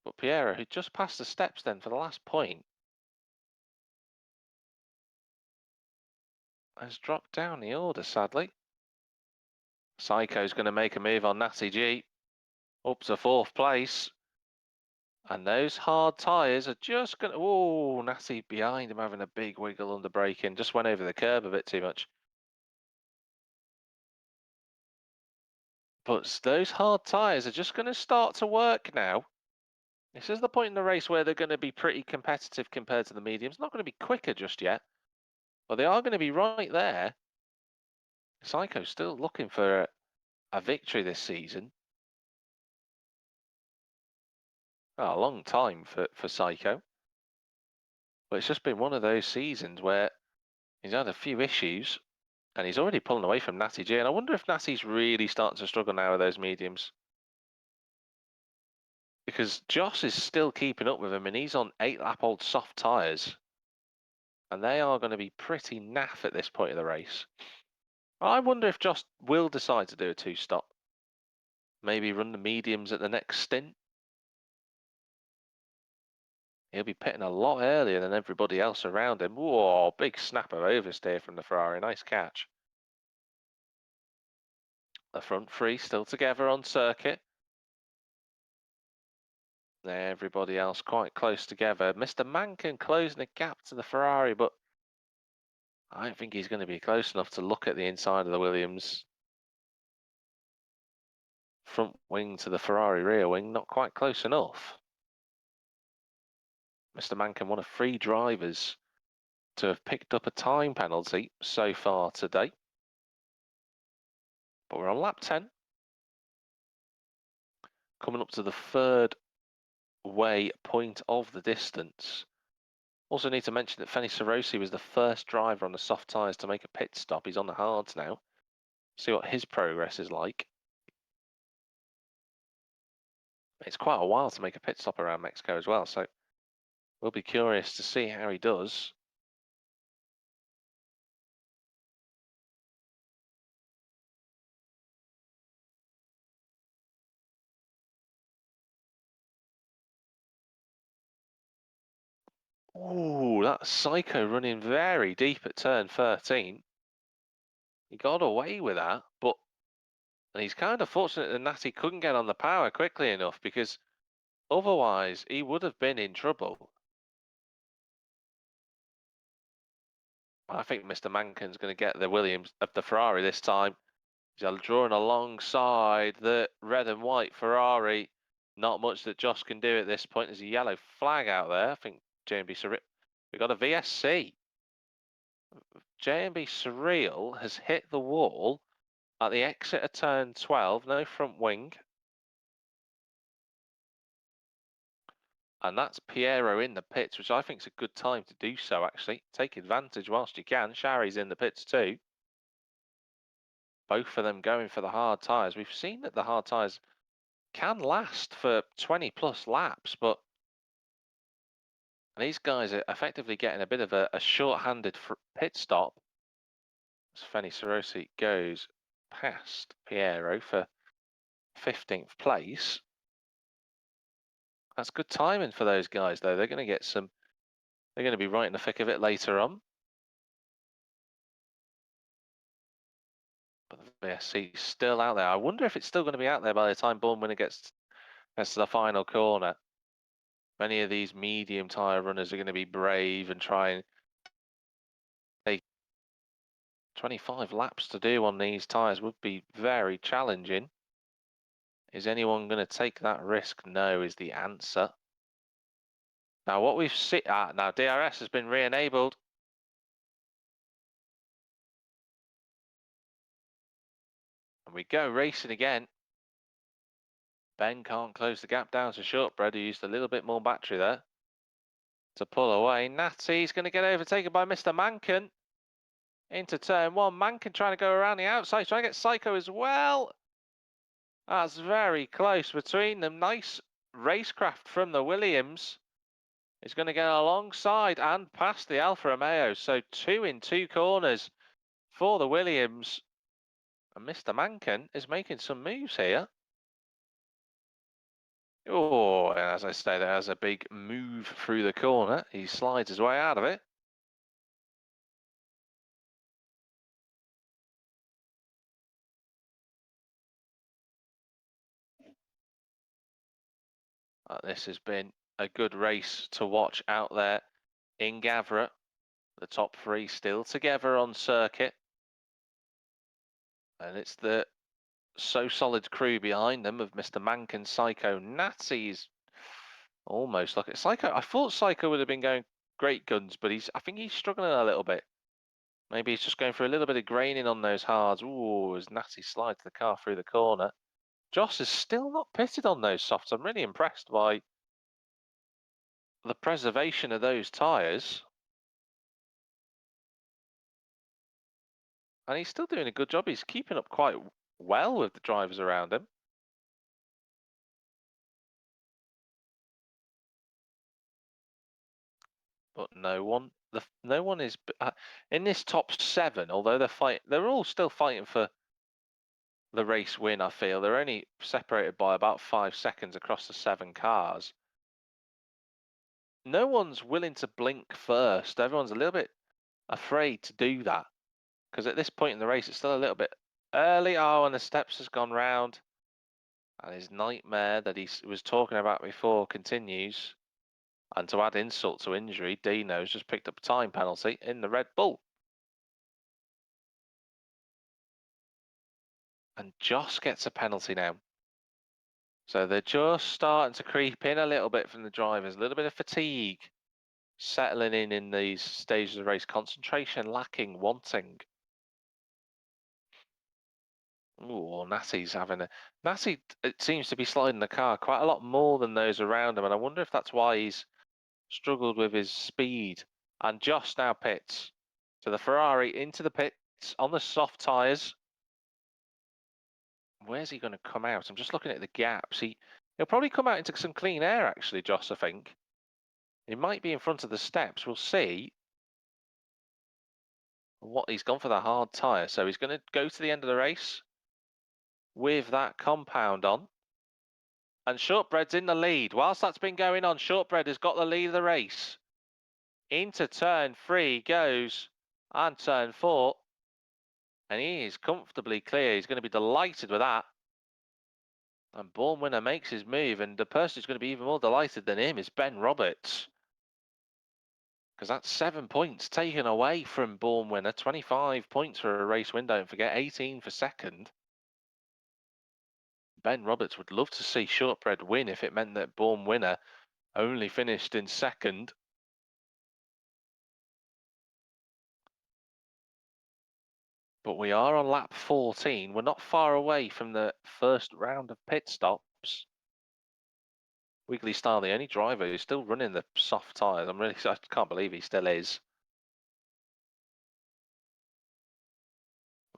But Piero, who just passed the steps then for the last point, has dropped down the order, sadly. Psycho's going to make a move on Natty G. Up to 4th place. And those hard tyres are just going to... Oh, Natty behind him having a big wiggle under braking. Just went over the curb a bit too much. But those hard tyres are just going to start to work now. This is the point in the race where they're going to be pretty competitive compared to the mediums. Not going to be quicker just yet. But they are going to be right there. Psycho's still looking for a victory this season. Oh, a long time for Psycho. But it's just been one of those seasons where he's had a few issues and he's already pulling away from Natty G. And I wonder if Natty's really starting to struggle now with those mediums. because Joss is still keeping up with him, and he's on 8-lap-old soft tyres. And they are going to be pretty naff at this point of the race. I wonder if Joss will decide to do a 2-stop. Maybe run the mediums at the next stint. He'll be pitting a lot earlier than everybody else around him. Whoa, big snap of oversteer from the Ferrari. Nice catch. The front three still together on circuit. Everybody else quite close together. Mr. Mankin closing a gap to the Ferrari, but I don't think he's going to be close enough to look at the inside of the Williams front wing to the Ferrari rear wing. Not quite close enough. Mr. Mankin, one of 3 drivers to have picked up a time penalty so far today. But we're on lap 10. Coming up to the 3rd way point of the distance. Also need to mention that Fenny Rossi was the first driver on the soft tyres to make a pit stop. He's on the hards now. See what his progress is like. It's quite a while to make a pit stop around Mexico as well, so we'll be curious to see how he does. Ooh, that Psycho running very deep at turn 13. He got away with that, but and he's kind of fortunate that Natty couldn't get on the power quickly enough, because otherwise he would have been in trouble. I think Mr. Mankin's going to get the Williams of the Ferrari this time. He's drawing alongside the red and white Ferrari. Not much that Josh can do at this point. There's a yellow flag out there. I think J&B Surreal. We got a VSC. J&B Surreal has hit the wall at the exit of turn 12. No front wing. And that's Piero in the pits, which I think is a good time to do so, actually. Take advantage whilst you can. Sharry's in the pits too. Both of them going for the hard tyres. We've seen that the hard tyres can last for 20 plus laps, but these guys are effectively getting a bit of a short-handed pit stop as Fenny Rossi goes past Piero for 15th place. That's good timing for those guys, though. They're going to get some. They're going to be right in the thick of it later on. But the VSC is still out there. I wonder if it's still going to be out there by the time Born-Winner gets to the final corner. Many of these medium tyre runners are going to be brave and try and take 25 laps to do on these tyres would be very challenging. Is anyone going to take that risk? No, is the answer. Now, what we've seen... now DRS has been re-enabled. And we go racing again. Ben can't close the gap down to Shortbread, who used a little bit more battery there to pull away. Natty's going to get overtaken by Mr. Mankin into turn 1. Mankin trying to go around the outside, trying to get Psycho as well. That's very close between them. Nice racecraft from the Williams. He's going to get alongside and past the Alfa Romeo. So 2 in 2 corners for the Williams. And Mr. Mankin is making some moves here. Oh, as I say, there's a big move through the corner. He slides his way out of it. This has been a good race to watch out there in Gavra. The top 3 still together on circuit. And it's the So Solid crew behind them of Mr. Mankin, Psycho, Natty's almost like it. Psycho, I thought Psycho would have been going great guns, but I think he's struggling a little bit. Maybe he's just going for a little bit of graining on those hards. Ooh, as Natty slides the car through the corner. Joss is still not pitted on those softs. I'm really impressed by the preservation of those tyres. And he's still doing a good job. He's keeping up quite well with the drivers around him. but no one is in this top 7. Although they're all still fighting for the race win. I feel they're only separated by about 5 seconds across the 7 cars. No one's willing to blink first. Everyone's a little bit afraid to do that because at this point in the race it's still a little bit early. Oh, and the steps has gone round, and his nightmare that he was talking about before continues. And to add insult to injury, Dino's just picked up a time penalty in the Red Bull. And Joss gets a penalty now. So they're just starting to creep in a little bit from the drivers. A little bit of fatigue settling in these stages of the race. Concentration lacking, wanting. Ooh, Natty's having a... Natty, it seems to be sliding the car quite a lot more than those around him. And I wonder if that's why he's struggled with his speed. And Joss now pits. So the Ferrari into the pits on the soft tyres. Where's he going to come out? I'm just looking at the gaps. He'll probably come out into some clean air, actually, Joss, I think. He might be in front of the steps. We'll see. What he's gone for the hard tyre. So he's going to go to the end of the race with that compound on. And Shortbread's in the lead. Whilst that's been going on, Shortbread has got the lead of the race. Into turn 3 goes, and turn 4. And he is comfortably clear. He's going to be delighted with that. And Born Winner makes his move, and the person who's going to be even more delighted than him is Ben Roberts. Because that's 7 points taken away from Born Winner. 25 points for a race win, don't forget. 18 for second. Ben Roberts would love to see Shortbread win if it meant that Born Winner only finished in second. But we are on lap 14. We're not far away from the first round of pit stops. Wiggly Style, the only driver who's still running the soft tyres. I can't believe he still is.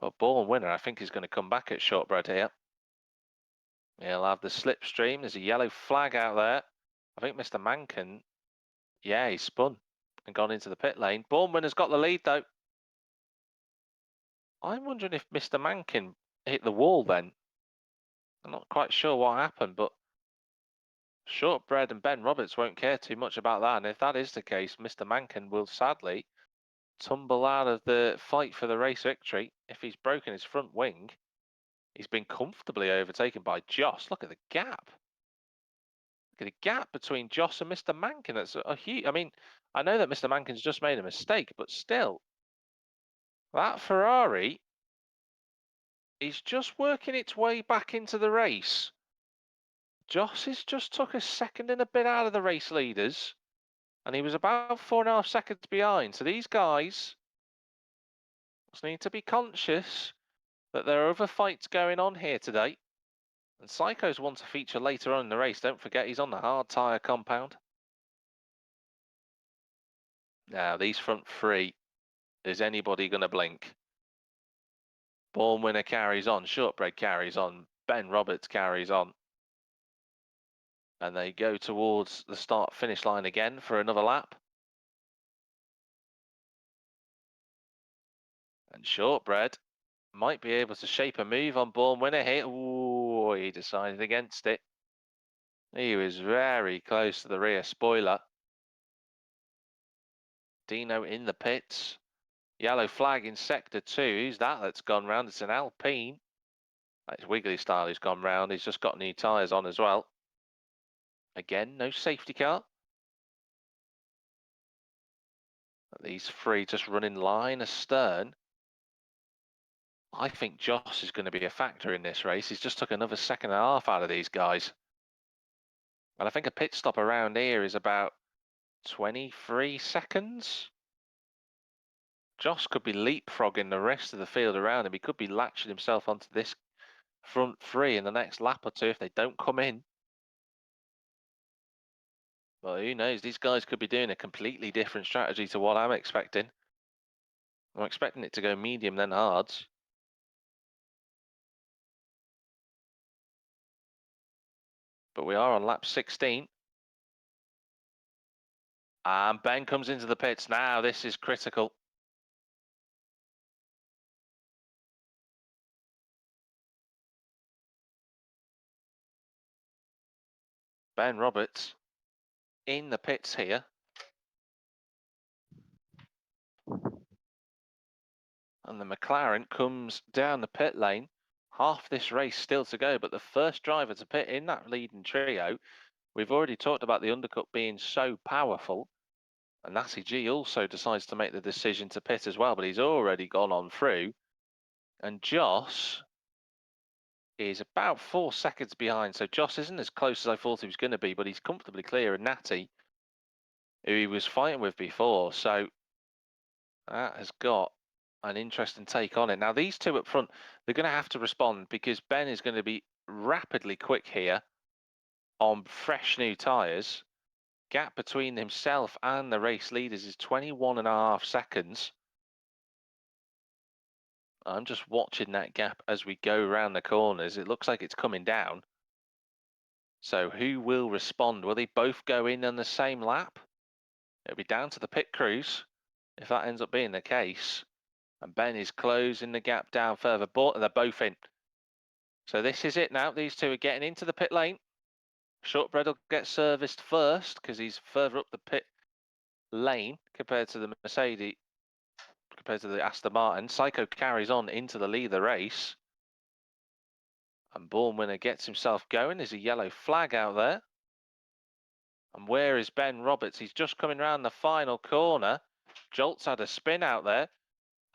Well, Born Winner, I think, is going to come back at Shortbread here. He'll have the slipstream. There's a yellow flag out there. I think Mr. Mankin, yeah, he spun and gone into the pit lane. Born Winner's got the lead, though. I'm wondering if Mr. Mankin hit the wall then. I'm not quite sure what happened, but Shortbread and Ben Roberts won't care too much about that. And if that is the case, Mr. Mankin will sadly tumble out of the fight for the race victory. If he's broken his front wing, he's been comfortably overtaken by Joss. Look at the gap. Look at the gap between Joss and Mr. Mankin. That's a huge... I mean, I know that Mr. Mankin's just made a mistake, but still, that Ferrari is just working its way back into the race. Joss has just took a second and a bit out of the race leaders, and he was about 4.5 seconds behind. So these guys just need to be conscious that there are other fights going on here today. And Psycho's one to feature later on in the race. Don't forget, he's on the hard tyre compound. Now, these front 3, is anybody going to blink? Born Winner carries on, Shortbread carries on, Ben Roberts carries on. And they go towards the start-finish line again for another lap. And Shortbread might be able to shape a move on Born Winner here. Ooh, he decided against it. He was very close to the rear spoiler. Dino in the pits. Yellow flag in sector 2. Who's that that's gone round? It's an Alpine. That's Wiggly Style who's gone round. He's just got new tyres on as well. Again, no safety car. These 3 just running line astern. I think Joss is going to be a factor in this race. He's just took another second and a half out of these guys. And I think a pit stop around here is about 23 seconds. Joss could be leapfrogging the rest of the field around him. He could be latching himself onto this front 3 in the next lap or 2 if they don't come in. Well, who knows? These guys could be doing a completely different strategy to what I'm expecting. I'm expecting it to go medium then hards. But we are on lap 16. And Ben comes into the pits now. This is critical. Ben Roberts in the pits here. And the McLaren comes down the pit lane. Half this race still to go, but the first driver to pit in that leading trio. We've already talked about the undercut being so powerful. And Natty G also decides to make the decision to pit as well, but he's already gone on through. And Joss is about 4 seconds behind. So Joss isn't as close as I thought he was going to be, but he's comfortably clear of Natty, who he was fighting with before. So that has got an interesting take on it. Now, these two up front, they're going to have to respond because Ben is going to be rapidly quick here on fresh new tyres. Gap between himself and the race leaders is 21.5 seconds. I'm just watching that gap as we go around the corners. It looks like it's coming down. So who will respond? Will they both go in on the same lap? It'll be down to the pit crews if that ends up being the case. And Ben is closing the gap down further, but they're both in. So this is it now. These two are getting into the pit lane. Shortbread will get serviced first because he's further up the pit lane compared to the Mercedes, compared to the Aston Martin. Psycho carries on into the lead of the race. And Born Winner gets himself going. There's a yellow flag out there. And where is Ben Roberts? He's just coming round the final corner. Jolt's had a spin out there.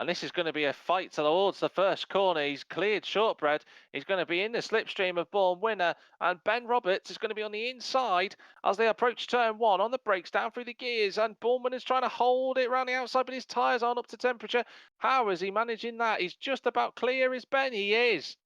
And this is going to be a fight towards the first corner. He's cleared Shortbread. He's going to be in the slipstream of Born Winner. And Ben Roberts is going to be on the inside as they approach turn one on the brakes down through the gears. And Born Winner's trying to hold it around the outside, but his tyres aren't up to temperature. How is he managing that? He's just about clear as Ben. He is.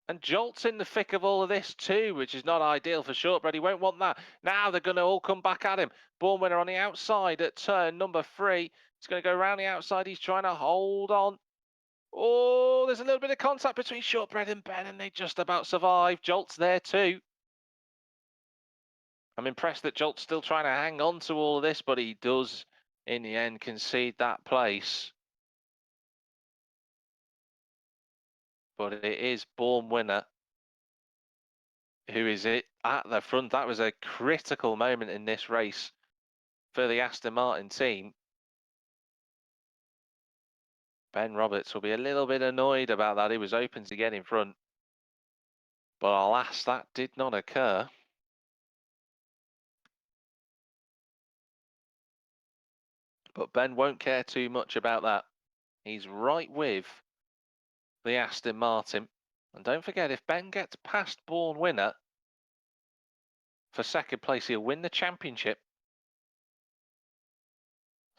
And Jolt's in the thick of all of this too, which is not ideal for Shortbread. He won't want that. Now they're going to all come back at him. Born Winner on the outside at turn number 3. He's going to go around the outside. He's trying to hold on. Oh, there's a little bit of contact between Shortbread and Ben, and they just about survive. Jolt's there too. I'm impressed that Jolt's still trying to hang on to all of this, but he does, in the end, concede that place. But it is Born Winner who is it at the front. That was a critical moment in this race for the Aston Martin team. Ben Roberts will be a little bit annoyed about that. He was open to get in front, but alas, that did not occur. But Ben won't care too much about that. He's right with the Aston Martin. And don't forget, if Ben gets past Born Winner for second place, he'll win the championship.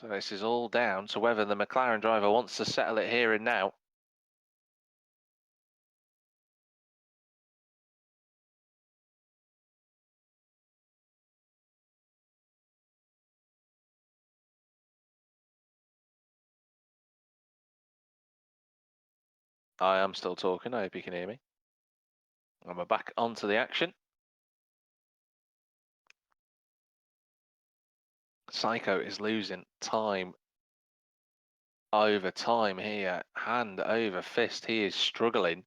So this is all down to whether the McLaren driver wants to settle it here and now. I am still talking. I hope you can hear me. And we're back onto the action. Psycho is losing time over time here, hand over fist. He is struggling.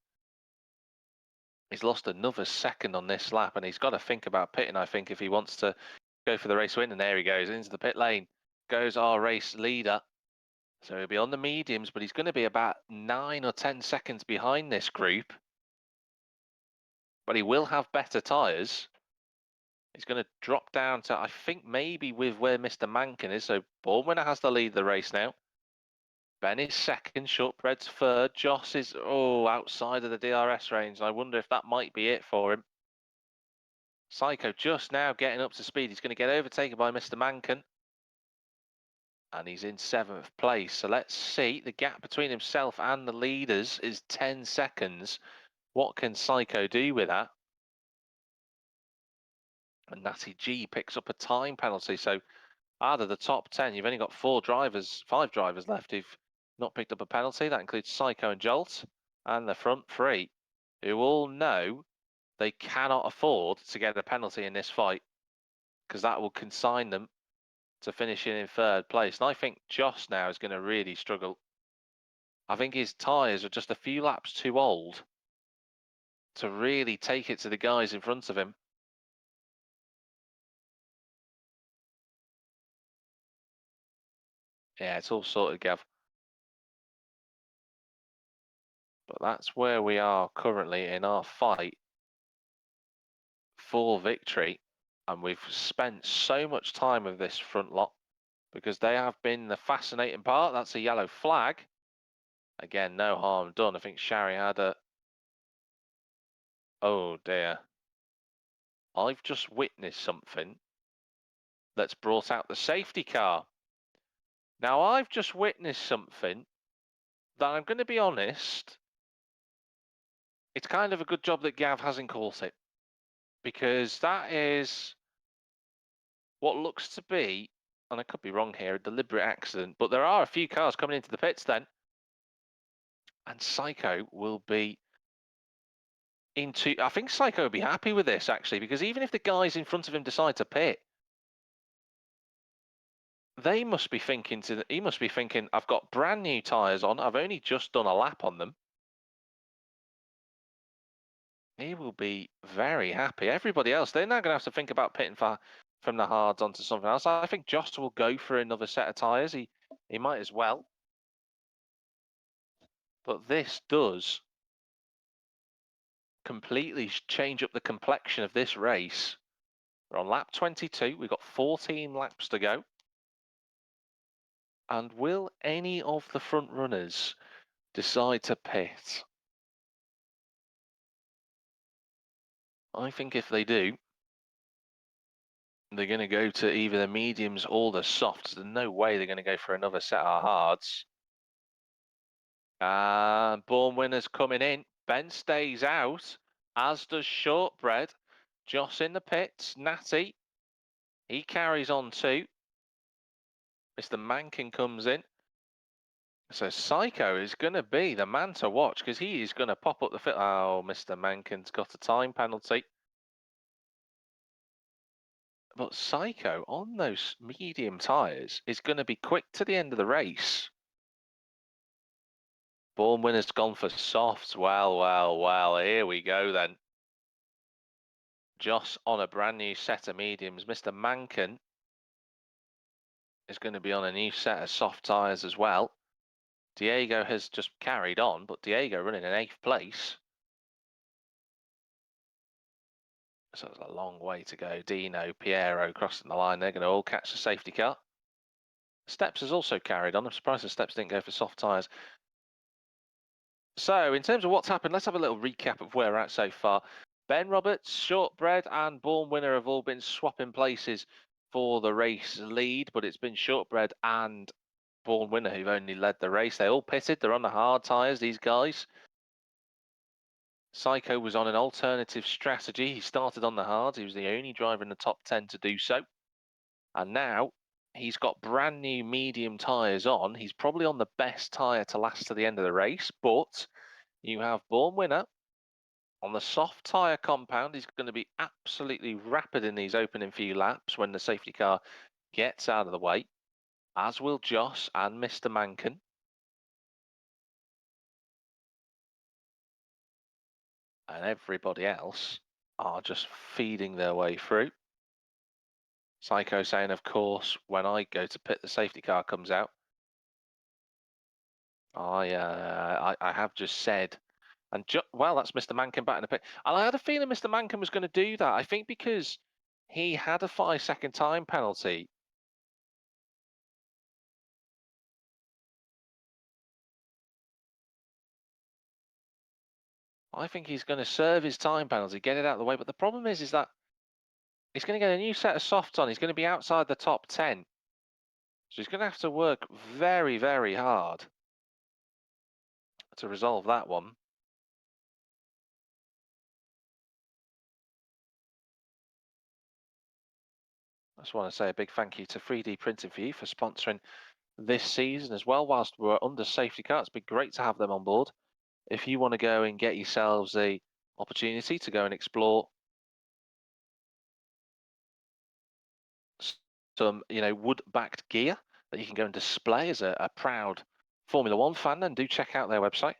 He's lost another second on this lap, and he's got to think about pitting, I think, if he wants to go for the race win. And there he goes into the pit lane. Goes our race leader. So he'll be on the mediums, but he's going to be about 9 or 10 seconds behind this group. But he will have better tyres. He's going to drop down to, I think, maybe with where Mr. Mankin is. So Born Winner has to lead the race now. Ben is second, Shortbread's third. Joss is, outside of the DRS range. I wonder if that might be it for him. Psycho just now getting up to speed. He's going to get overtaken by Mr. Mankin. And he's in 7th place. So let's see. The gap between himself and the leaders is 10 seconds. What can Psycho do with that? And Natty G picks up a time penalty. So out of the top 10, you've only got 5 drivers left who've not picked up a penalty. That includes Psycho and Jolt, and the front 3, who all know they cannot afford to get a penalty in this fight. because that will consign them to finishing in third place. And I think Joss now is going to really struggle. I think his tyres are just a few laps too old to really take it to the guys in front of him. Yeah, it's all sorted, Gav. But that's where we are currently in our fight for victory. And we've spent so much time with this front lot because they have been the fascinating part. That's a yellow flag. Again, no harm done. I think Shari had a... Oh dear. I've just witnessed something that's brought out the safety car. Now, I've just witnessed something that I'm going to be honest, it's kind of a good job that Gav hasn't caught it, because that is what looks to be, and I could be wrong here, a deliberate accident, but there are a few cars coming into the pits then, and Psycho will be I think Psycho will be happy with this, actually, because even if the guys in front of him decide to pit, he must be thinking, I've got brand new tyres on, I've only just done a lap on them. He will be very happy. Everybody else, they're now going to have to think about pitting from the hards onto something else. I think Joss will go for another set of tyres. He might as well. But this does completely change up the complexion of this race. We're on lap 22. We've got 14 laps to go. And will any of the front runners decide to pit? I think if they do, they're going to go to either the mediums or the softs. There's no way they're going to go for another set of hards. And Born Winner's coming in. Ben stays out, as does Shortbread. Joss in the pits. Natty, he carries on too. Mr. Mankin comes in. So Psycho is going to be the man to watch because he is going to pop up the fit. Oh, Mr. Mankin's got a time penalty. But Psycho on those medium tyres is going to be quick to the end of the race. Born Winner's gone for softs. Well, here we go then. Joss on a brand new set of mediums. Mr. Mankin is going to be on a new set of soft tyres as well. Diego has just carried on, but Diego running in 8th place. So it's a long way to go. Dino, Piero crossing the line. They're going to all catch the safety car. Steps has also carried on. I'm surprised the Steps didn't go for soft tyres. So in terms of what's happened, let's have a little recap of where we're at so far. Ben Roberts, Shortbread and Born Winner have all been swapping places for the race lead, but it's been Shortbread and Born Winner who've only led the race. They all pitted. They're on the hard tyres, these guys. Psycho was on an alternative strategy. He started on the hards. He was the only driver in the top 10 to do so. And now he's got brand new medium tyres on. He's probably on the best tyre to last to the end of the race. But you have Born Winner on the soft tyre compound. He's going to be absolutely rapid in these opening few laps when the safety car gets out of the way, as will Joss and Mr. Mankin. And everybody else are just feeding their way through. Psycho saying, of course, when I go to pit, the safety car comes out. I have just said, and well, that's Mr. Mankin back in the pit. And I had a feeling Mr. Mankin was going to do that. I think because he had a 5-second time penalty. I think he's going to serve his time penalty, get it out of the way. But the problem is that he's going to get a new set of softs on. He's going to be outside the top 10. So he's going to have to work very, very hard to resolve that one. I just want to say a big thank you to 3DPrinting4u for sponsoring this season as well. Whilst we're under safety car, it's been great to have them on board. If you want to go and get yourselves the opportunity to go and explore some, wood-backed gear that you can go and display as a proud Formula One fan, then do check out their website.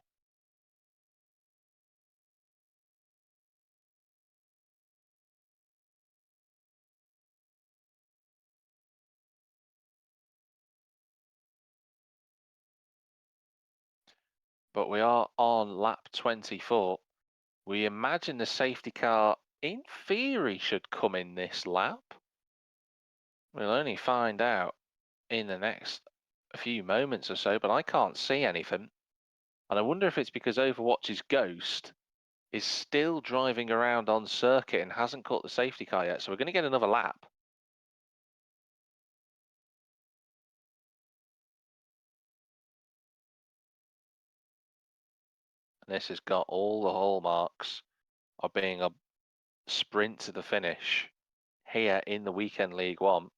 But we are on lap 24. We imagine the safety car, in theory, should come in this lap. We'll only find out in the next few moments or so, but I can't see anything. And I wonder if it's because Overwatch's Ghost is still driving around on circuit and hasn't caught the safety car yet. So we're going to get another lap. And this has got all the hallmarks of being a sprint to the finish here in the Weekend League One.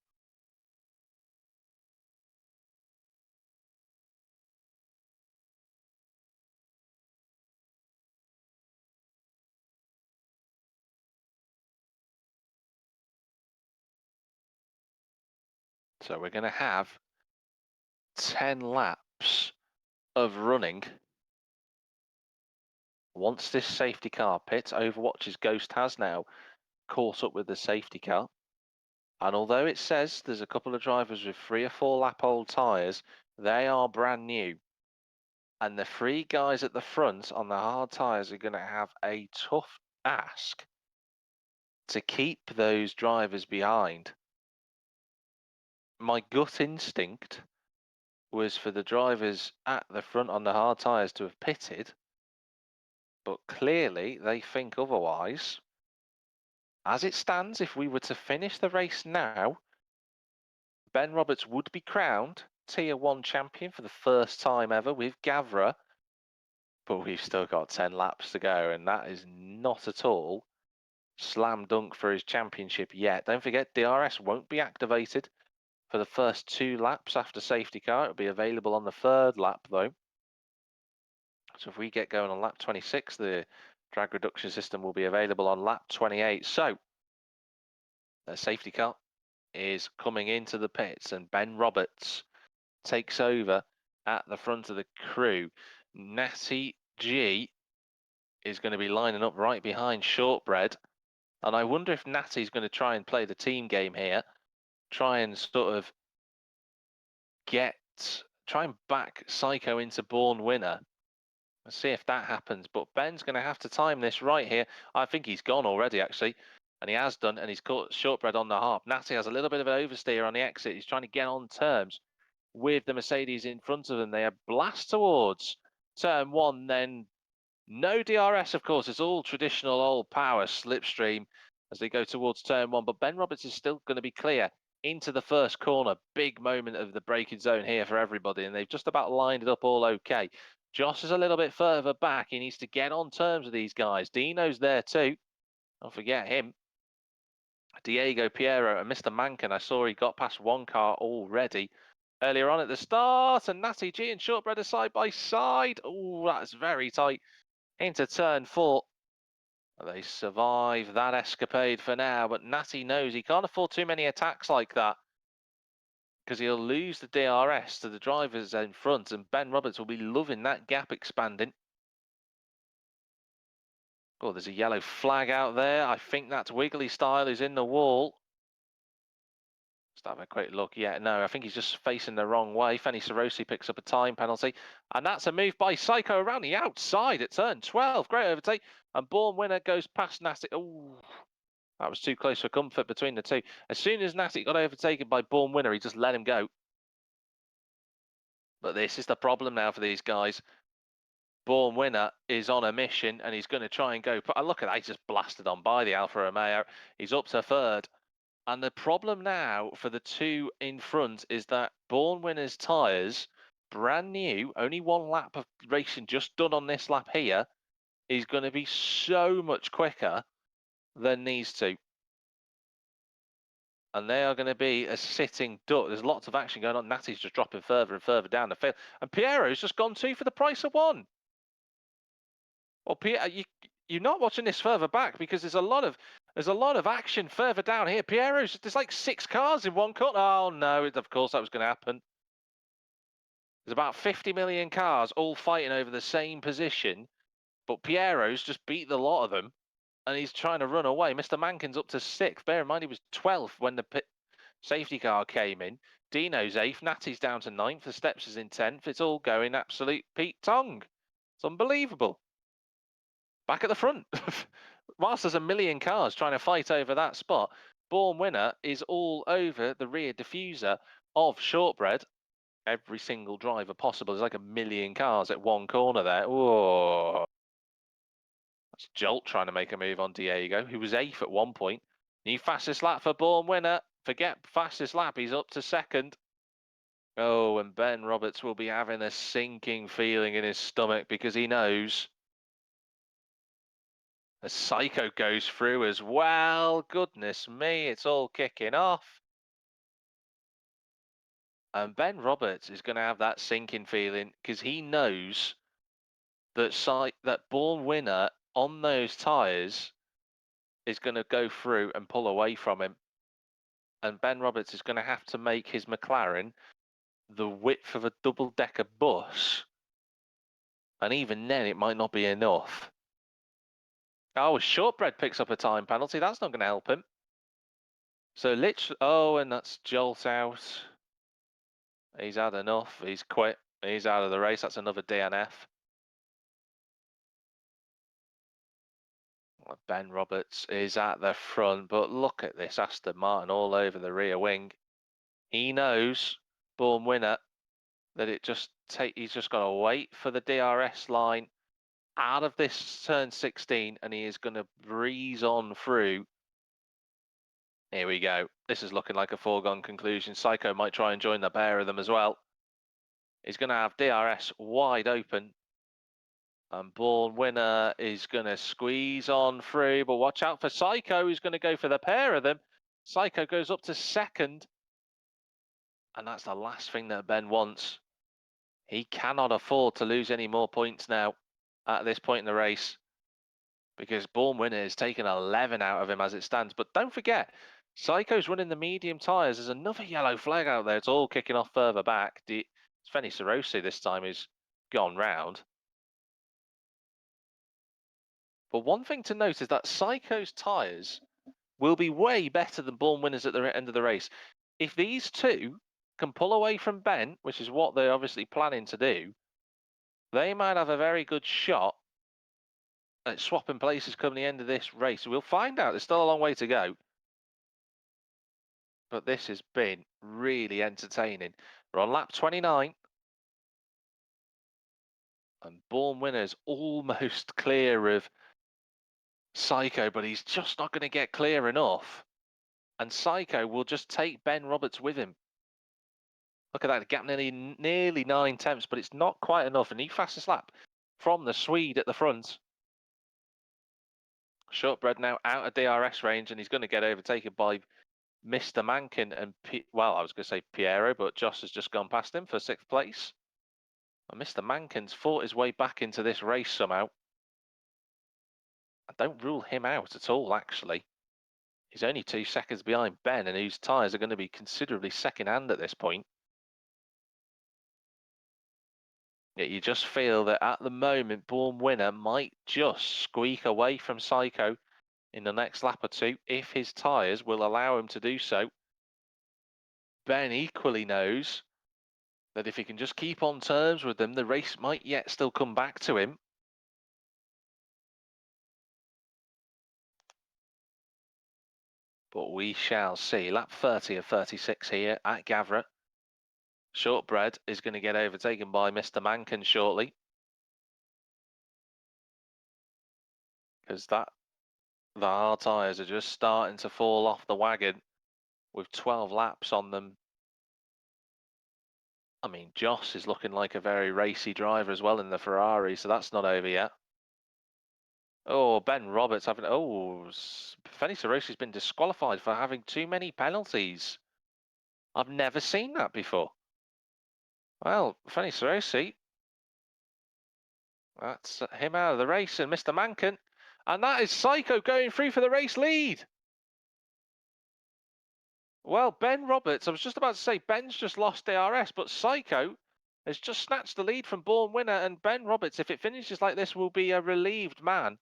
So we're going to have 10 laps of running. Once this safety car pits, Overwatch's Ghost has now caught up with the safety car. And although it says there's a couple of drivers with 3 or 4 lap old tyres, they are brand new. And the 3 guys at the front on the hard tyres are going to have a tough ask to keep those drivers behind. My gut instinct was for the drivers at the front on the hard tyres to have pitted, but clearly they think otherwise. As it stands, if we were to finish the race now, Ben Roberts would be crowned Tier 1 champion for the first time ever with Gavra, but we've still got 10 laps to go, and that is not at all slam dunk for his championship yet. Don't forget, DRS won't be activated for the first 2 laps after safety car. It'll be available on the 3rd lap, though. So if we get going on lap 26, the drag reduction system will be available on lap 28. So the safety car is coming into the pits, and Ben Roberts takes over at the front of the crew. Natty G is going to be lining up right behind Shortbread, and I wonder if Natty's going to try and play the team game here, try and sort of try and back Psycho into Born Winner. Let's see if that happens, but Ben's going to have to time this right here. I think he's gone already, actually, and he has done, and he's caught Shortbread on the harp. Natty has a little bit of an oversteer on the exit. He's trying to get on terms with the Mercedes in front of them. They are blast towards turn 1, then no DRS, of course. It's all traditional old power slipstream as they go towards turn 1, but Ben Roberts is still going to be clear into the first corner. Big moment of the braking zone here for everybody, and they've just about lined it up all okay. Josh is a little bit further back. He needs to get on terms with these guys. Dino's there too. Don't forget him. Diego Piero and Mr. Mankin. I saw he got past one car already earlier on at the start, and Natty G and Shortbread are side by side. Oh, that's very tight into turn 4. They survive that escapade for now, but Natty knows he can't afford too many attacks like that because he'll lose the DRS to the drivers in front, and Ben Roberts will be loving that gap expanding. Oh, there's a yellow flag out there. I think that's Wiggly Style who's in the wall. Let's have a quick look. Yeah, no, I think he's just facing the wrong way. Fenny Sarosi picks up a time penalty, and that's a move by Psycho around the outside at turn 12. Great overtake, and Born Winner goes past Natty. Oh, that was too close for comfort between the two. As soon as Natty got overtaken by Born Winner, he just let him go. But this is the problem now for these guys. Born Winner is on a mission, and he's going to try and go. Look at that, he's just blasted on by the Alfa Romeo. He's up to 3rd. And the problem now for the two in front is that Born Winner's tyres, brand new, only 1 lap of racing just done on this lap here, is going to be so much quicker than these two. And they are going to be a sitting duck. There's lots of action going on. Natty's just dropping further and further down the field. And Piero's just gone 2 for the price of 1. Well, Pierre, you're not watching this further back because there's a lot of There's a lot of action further down here. There's like 6 cars in one cut. Oh no, of course that was going to happen. There's about 50 million cars all fighting over the same position, but Piero's just beat the lot of them, and he's trying to run away. Mr. Mankin's up to 6th. Bear in mind he was 12th when the safety car came in. Dino's 8th. Natty's down to 9th. The Steps is in 10th. It's all going absolute Pete Tong. It's unbelievable. Back at the front. Whilst there's a million cars trying to fight over that spot, Born Winner is all over the rear diffuser of Shortbread. Every single driver possible. There's like a million cars at one corner there. Whoa. That's Jolt trying to make a move on Diego, who was 8th at one point. New fastest lap for Born Winner. Forget fastest lap, he's up to 2nd. Oh, and Ben Roberts will be having a sinking feeling in his stomach because he knows as Psycho goes through as well. Goodness me, it's all kicking off. And Ben Roberts is going to have that sinking feeling because he knows that Born Winner on those tyres is going to go through and pull away from him. And Ben Roberts is going to have to make his McLaren the width of a double-decker bus. And even then, it might not be enough. Oh, Shortbread picks up a time penalty. That's not going to help him. So literally, oh, and that's Jolt out. He's had enough. He's quit. He's out of the race. That's another DNF. Ben Roberts is at the front, but look at this Aston Martin all over the rear wing. He knows, Born Winner, that he's just got to wait for the DRS line out of this turn 16, and he is going to breeze on through. Here we go. This is looking like a foregone conclusion. Psycho might try and join the pair of them as well. He's going to have DRS wide open. And Born Winner is going to squeeze on through, but watch out for Psycho, who's going to go for the pair of them. Psycho goes up to 2nd. And that's the last thing that Ben wants. He cannot afford to lose any more points now at this point in the race, because Born Winner has taken 11 out of him as it stands. But don't forget, Psycho's running the medium tyres. There's another yellow flag out there. It's all kicking off further back. Sveni Sarosi this time is gone round. But one thing to note is that Psycho's tyres will be way better than Born Winners at the end of the race. If these two can pull away from Ben, which is what they're obviously planning to do, they might have a very good shot at swapping places come the end of this race. We'll find out. There's still a long way to go. But this has been really entertaining. We're on lap 29. And Born Winner's almost clear of Psycho, but he's just not going to get clear enough. And Psycho will just take Ben Roberts with him. Look at that, the gap nearly 9 tenths, but it's not quite enough. And he fastest lap from the Swede at the front. Shortbread now out of DRS range, and he's going to get overtaken by Mr. Mankin and well, I was going to say Piero, but Joss has just gone past him for 6th place. And Mr. Mankin's fought his way back into this race somehow. I don't rule him out at all, actually. He's only 2 seconds behind Ben, and whose tyres are going to be considerably second-hand at this point. Yet you just feel that at the moment, Born Winner might just squeak away from Psycho in the next lap or two, if his tyres will allow him to do so. Ben equally knows that if he can just keep on terms with them, the race might yet still come back to him. But we shall see. Lap 30 of 36 here at Gavra. Shortbread is going to get overtaken by Mr. Mankin shortly. Because the hard tyres are just starting to fall off the wagon with 12 laps on them. I mean, Joss is looking like a very racy driver as well in the Ferrari, so that's not over yet. Oh, Ben Roberts having... Oh, Sveni Sarosi's been disqualified for having too many penalties. I've never seen that before. Well, Sveni Sarosi, that's him out of the race, and Mr. Mankin. And that is Psycho going through for the race lead. Well, Ben Roberts, I was just about to say, Ben's just lost DRS, but Psycho has just snatched the lead from Born Winner, and Ben Roberts, if it finishes like this, will be a relieved man.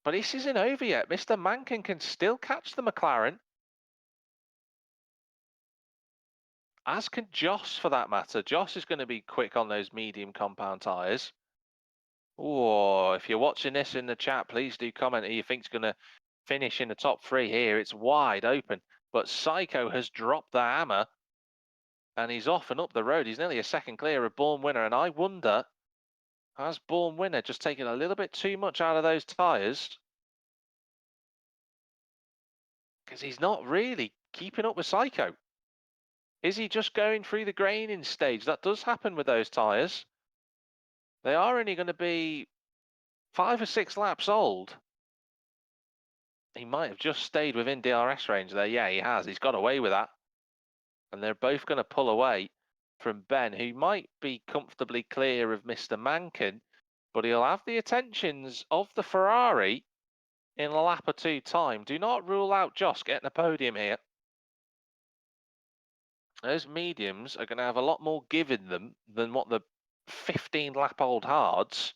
But this isn't over yet. Mr. Mankin can still catch the McLaren. As can Joss, for that matter. Joss is going to be quick on those medium compound tyres. Oh, if you're watching this in the chat, please do comment who you think's going to finish in the top 3 here. It's wide open, but Psycho has dropped the hammer and he's off and up the road. He's nearly a second clear of Born Winner, and I wonder, has Born Winner just taken a little bit too much out of those tyres? Because he's not really keeping up with Psycho. Is he just going through the graining stage? That does happen with those tyres. They are only going to be 5 or 6 laps old. He might have just stayed within DRS range there. Yeah, he has. He's got away with that. And they're both going to pull away from Ben, who might be comfortably clear of Mr. Mankin, but he'll have the attentions of the Ferrari in a lap or 2 time. Do not rule out Joss getting a podium here. Those mediums are going to have a lot more give in them than what the 15 lap old hards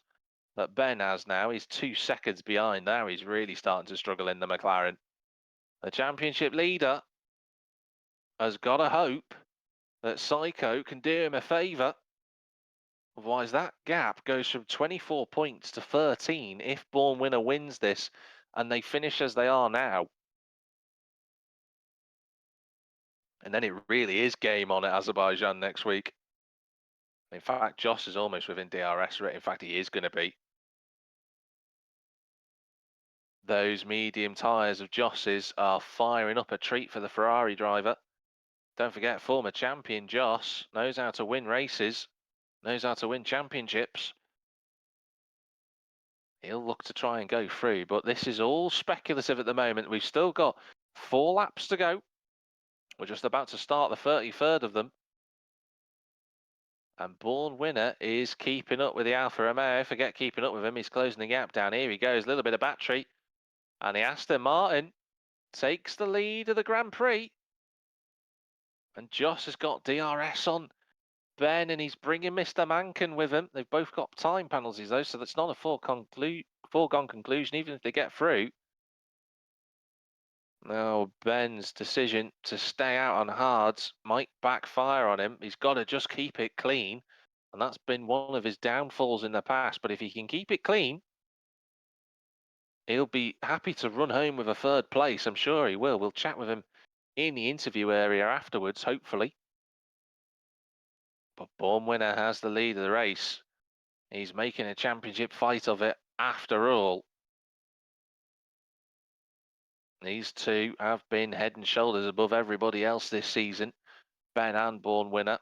that Ben has now. He's 2 seconds behind. Now he's really starting to struggle in the McLaren. The championship leader has got to hope that Psycho can do him a favour. Otherwise, that gap goes from 24 points to 13 if Born Winner wins this and they finish as they are now. And then it really is game on at Azerbaijan next week. In fact, Joss is almost within DRS rate. In fact, he is going to be. Those medium tyres of Joss's are firing up a treat for the Ferrari driver. Don't forget, former champion Joss knows how to win races, knows how to win championships. He'll look to try and go through, but this is all speculative at the moment. We've still got 4 laps to go. We're just about to start the 33rd of them. And Born Winner is keeping up with the Alfa Romeo. Forget keeping up with him. He's closing the gap down. Here he goes. A little bit of battery. And the Aston Martin takes the lead of the Grand Prix. And Joss has got DRS on Ben, and he's bringing Mr. Mankin with him. They've both got time penalties, though, so that's not a foregone conclusion, even if they get through. Now, Ben's decision to stay out on hards might backfire on him. He's got to just keep it clean, and that's been one of his downfalls in the past. But if he can keep it clean, he'll be happy to run home with a 3rd place. I'm sure he will. We'll chat with him in the interview area afterwards, hopefully. But Born Winner has the lead of the race. He's making a championship fight of it after all. These two have been head and shoulders above everybody else this season, Ben and Born Winner.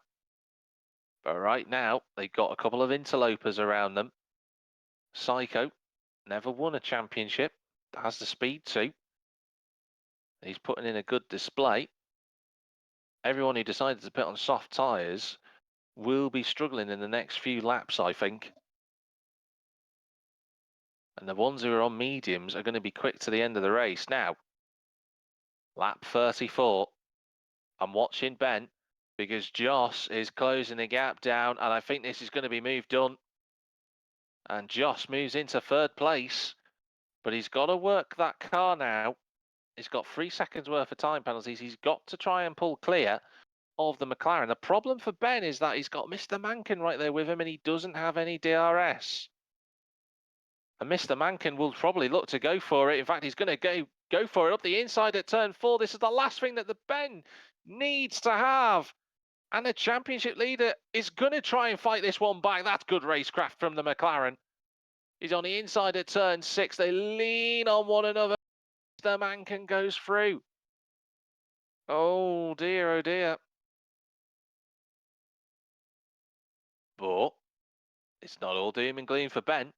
But right now, they've got a couple of interlopers around them. Psycho never won a championship, has the speed to. He's putting in a good display. Everyone who decided to put on soft tyres will be struggling in the next few laps, I think. And the ones who are on mediums are going to be quick to the end of the race. Now, lap 34. I'm watching Ben because Joss is closing the gap down, and I think this is going to be moved done. And Joss moves into 3rd place, but he's got to work that car now. He's got 3 seconds worth of time penalties. He's got to try and pull clear of the McLaren. The problem for Ben is that he's got Mr. Mankin right there with him, and he doesn't have any DRS. And Mr. Mankin will probably look to go for it. In fact, he's going to go for it up the inside at turn 4. This is the last thing that the Ben needs to have. And the championship leader is going to try and fight this one back. That's good racecraft from the McLaren. He's on the inside at turn 6. They lean on one another. Mr. Mankin goes through. Oh dear, oh dear. But it's not all doom and gloom for Ben.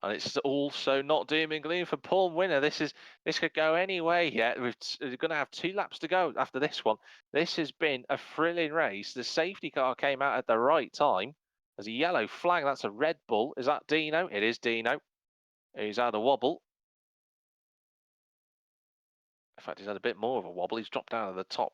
And it's also not doom and gloom for Born Winner. This could go any way yet. We're going to have 2 laps to go after this one. This has been a thrilling race. The safety car came out at the right time. There's a yellow flag. That's a Red Bull. Is that Dino? It is Dino. He's had a wobble. In fact, he's had a bit more of a wobble. He's dropped down to the top.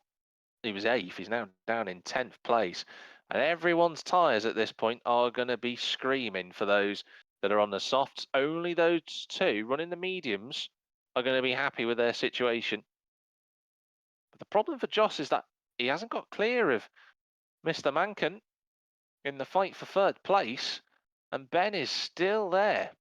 He was 8th. He's now down in 10th place. And everyone's tyres at this point are going to be screaming for those that are on the softs. Only those two running the mediums are going to be happy with their situation. But the problem for Joss is that he hasn't got clear of Mr. Mankin in the fight for 3rd place. And Ben is still there.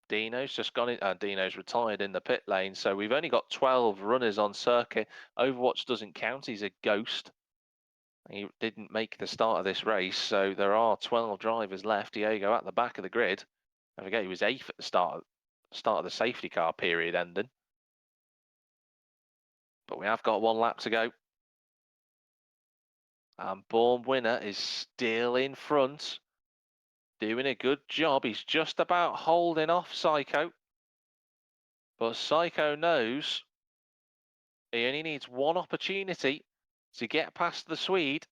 Dino's just gone in. Dino's retired in the pit lane, so we've only got 12 runners on circuit. Overwatch doesn't count. He's a ghost. He didn't make the start of this race, so there are 12 drivers left. Diego at the back of the grid. I forget he was 8th at the start of the safety car period ending. But we have got 1 lap to go. And Born Winner is still in front. Doing a good job. He's just about holding off Psycho. But Psycho knows he only needs 1 opportunity to get past the Swede.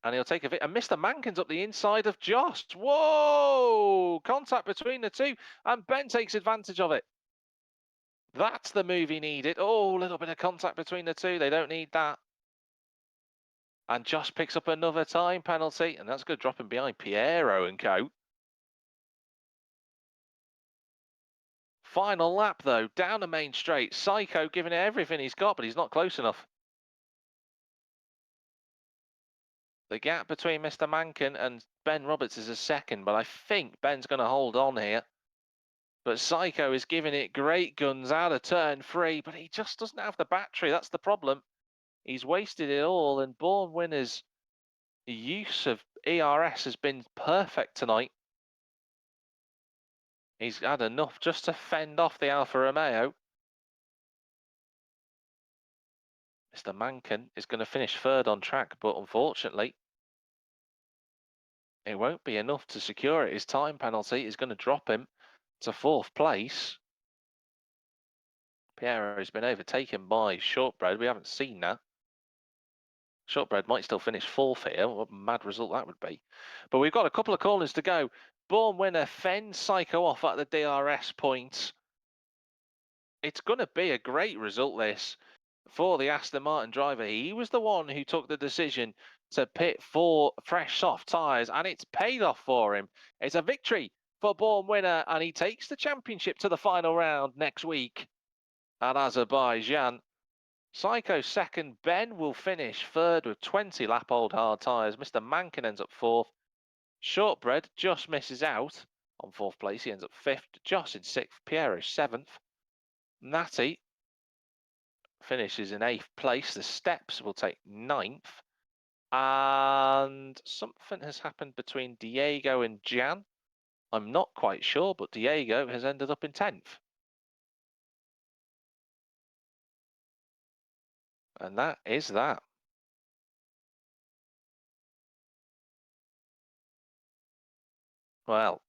And he'll take a bit. And Mr. Mankin's up the inside of Joss. Whoa! Contact between the two. And Ben takes advantage of it. That's the move he needed. Oh, a little bit of contact between the two. They don't need that. And Joss picks up another time penalty. And that's good, dropping behind Piero and co. Final lap, though, down the main straight. Psycho giving it everything he's got, but he's not close enough. The gap between Mr. Mankin and Ben Roberts is a second, but I think Ben's going to hold on here. But Psycho is giving it great guns out of turn 3, but he just doesn't have the battery. That's the problem. He's wasted it all, and Born Winner's use of ERS has been perfect tonight. He's had enough just to fend off the Alfa Romeo. Mr. Mankin is going to finish 3rd on track, but unfortunately, it won't be enough to secure it. His time penalty is going to drop him to 4th place. Piero has been overtaken by Shortbread. We haven't seen that. Shortbread might still finish 4th here. What a mad result that would be. But we've got a couple of corners to go. Born Winner fends Psycho off at the DRS point. It's going to be a great result, this, for the Aston Martin driver. He was the one who took the decision to pit for fresh soft tyres, and it's paid off for him. It's a victory for Born Winner, and he takes the championship to the final round next week at Azerbaijan. Psycho 2nd, Ben will finish 3rd with 20 lap-old hard tyres. Mr. Mankin ends up 4th. Shortbread just misses out on 4th place. He ends up 5th. Joss in 6th. Piero 7th. Natty finishes in 8th place. The Steps will take 9th. And something has happened between Diego and Jan. I'm not quite sure, but Diego has ended up in 10th. And that is that. Well,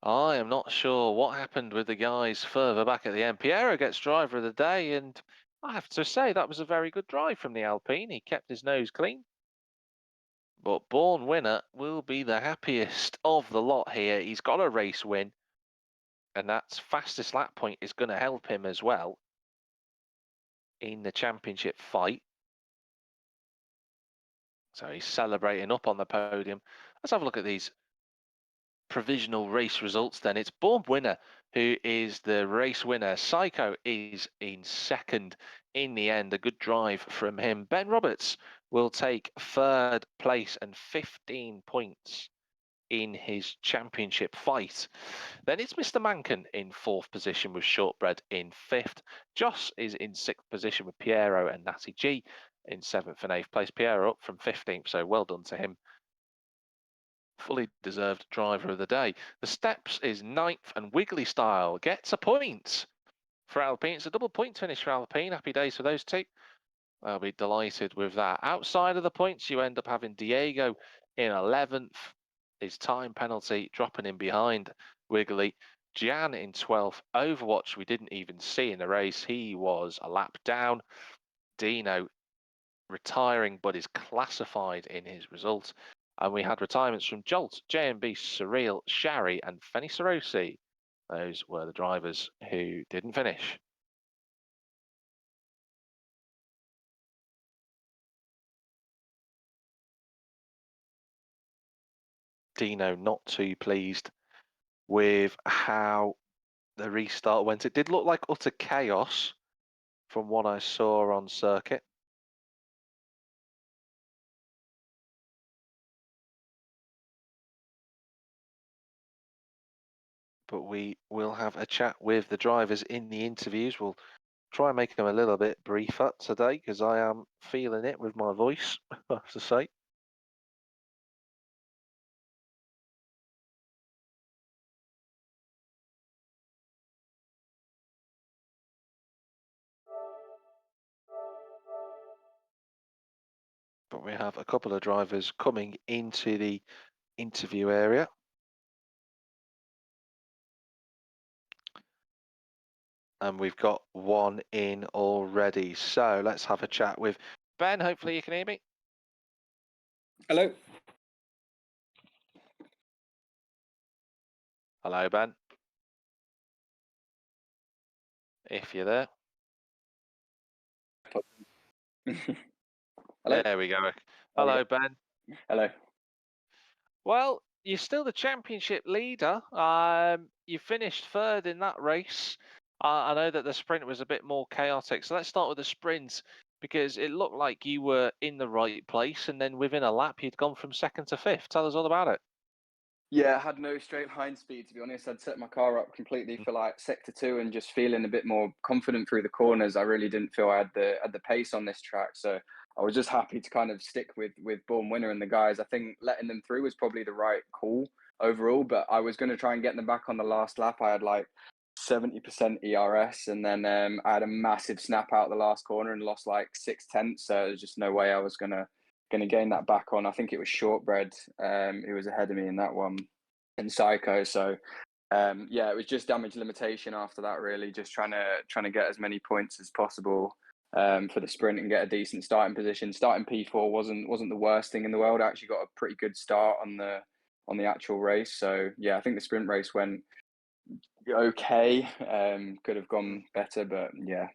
I am not sure what happened with the guys further back at the end. Piero gets driver of the day, and I have to say that was a very good drive from the Alpine. He kept his nose clean. But Born Winner will be the happiest of the lot here. He's got a race win, and that fastest lap point is going to help him as well in the championship fight. So he's celebrating up on the podium. Let's have a look at these provisional race results then. It's Born Winner who is the race winner. Psycho is in 2nd in the end. A good drive from him. Ben Roberts will take 3rd place and 15 points in his championship fight. Then it's Mr. Mankin in 4th position with Shortbread in 5th. Joss is in 6th position with Piero and Natty G in 7th and 8th place. Piero up from 15th, so well done to him. Fully deserved driver of the day. The Steps is 9th, and Wiggly Style gets a point for Alpine. It's a double point finish for Alpine. Happy days for those two. I'll be delighted with that. Outside of the points, you end up having Diego in 11th. His time penalty dropping in behind Wiggly. Jan in 12th. Overwatch we didn't even see in the race. He was a lap down. Dino retiring, but is classified in his result. And we had retirements from Jolt, JMB, Surreal, Shari, and Fenny Sarosi. Those were the drivers who didn't finish. Dino not too pleased with how the restart went. It did look like utter chaos from what I saw on circuit. But we will have a chat with the drivers in the interviews. We'll try and make them a little bit briefer today because I am feeling it with my voice, I have to say. But we have a couple of drivers coming into the interview area. And we've got one in already. So let's have a chat with Ben. Hopefully you can hear me. Hello. Hello, Ben. If you're there. Hello. There we go. Hello, Ben. Hello. Well, you're still the championship leader. You finished third in that race. I know that the sprint was a bit more chaotic. So let's start with the sprint because it looked like you were in the right place. And then within a lap, you'd gone from second to fifth. Tell us all about it. Yeah, I had no straight line speed, to be honest. I'd set my car up completely for like sector 2 and just feeling a bit more confident through the corners. I really didn't feel I had the pace on this track. So I was just happy to kind of stick with Born Winner and the guys. I think letting them through was probably the right call overall, but I was going to try and get them back on the last lap. I had like 70% ERS, and then I had a massive snap out the last corner and lost like 6/10. So there's just no way I was gonna gain that back on. I think it was Shortbread who was ahead of me in that one, and Psycho. So yeah, it was just damage limitation after that. Really, just trying to get as many points as possible for the sprint and get a decent starting position. Starting P4 wasn't the worst thing in the world. I actually got a pretty good start on the actual race. So yeah, I think the sprint race went okay. Could have gone better, but yeah,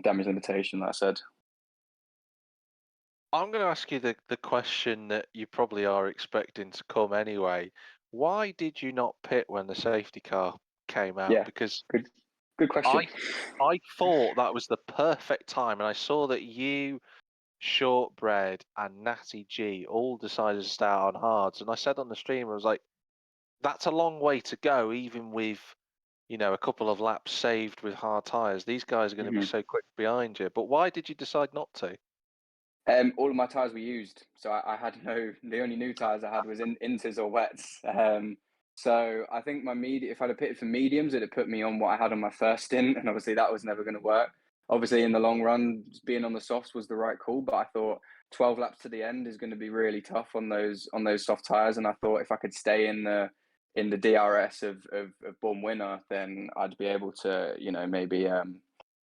damage limitation, like I said. I'm going to ask you the question that you probably are expecting to come anyway. Why did you not pit when the safety car came out? Yeah, Because good question. I thought that was the perfect time, and I saw that you, Shortbread, and Natty G all decided to start on hards. And I said on the stream, I was like, that's a long way to go, even with, a couple of laps saved with hard tyres. These guys are going to be so quick behind you. But why did you decide not to? All of my tyres were used, so I had the only new tyres I had was inters or wets. So I think if I'd have pitted for mediums, it'd have put me on what I had on my first stint, and obviously that was never going to work. Obviously, in the long run, being on the softs was the right call, but I thought 12 laps to the end is going to be really tough on those soft tyres, and I thought if I could stay in the DRS of Born Winner, then I'd be able to, maybe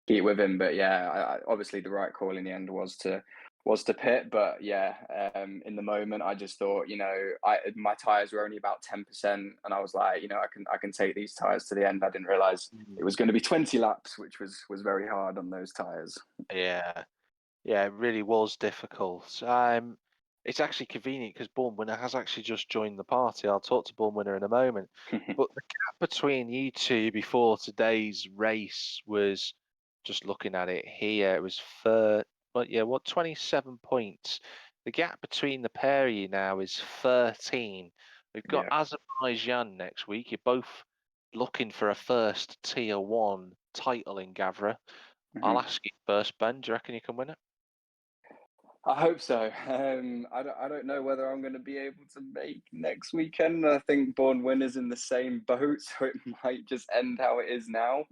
keep with him. But yeah, obviously the right call in the end was to pit. But yeah, in the moment I just thought, my tires were only about 10%, and I was like, I can take these tires to the end. I didn't realize it was going to be 20 laps, which was very hard on those tires. Yeah, it really was difficult. It's actually convenient because Born Winner has actually just joined the party. I'll talk to Born Winner in a moment. But the gap between you two before today's race was, just looking at it here, it was 27 points. The gap between the pair of you now is 13. We've got Yeah. Azerbaijan next week. You're both looking for a first tier 1 title in Gavra. I'll ask you first, Ben. Do you reckon you can win it? I hope so. I don't know whether I'm going to be able to make next weekend. I think Born Winner's in the same boat, so it might just end how it is now.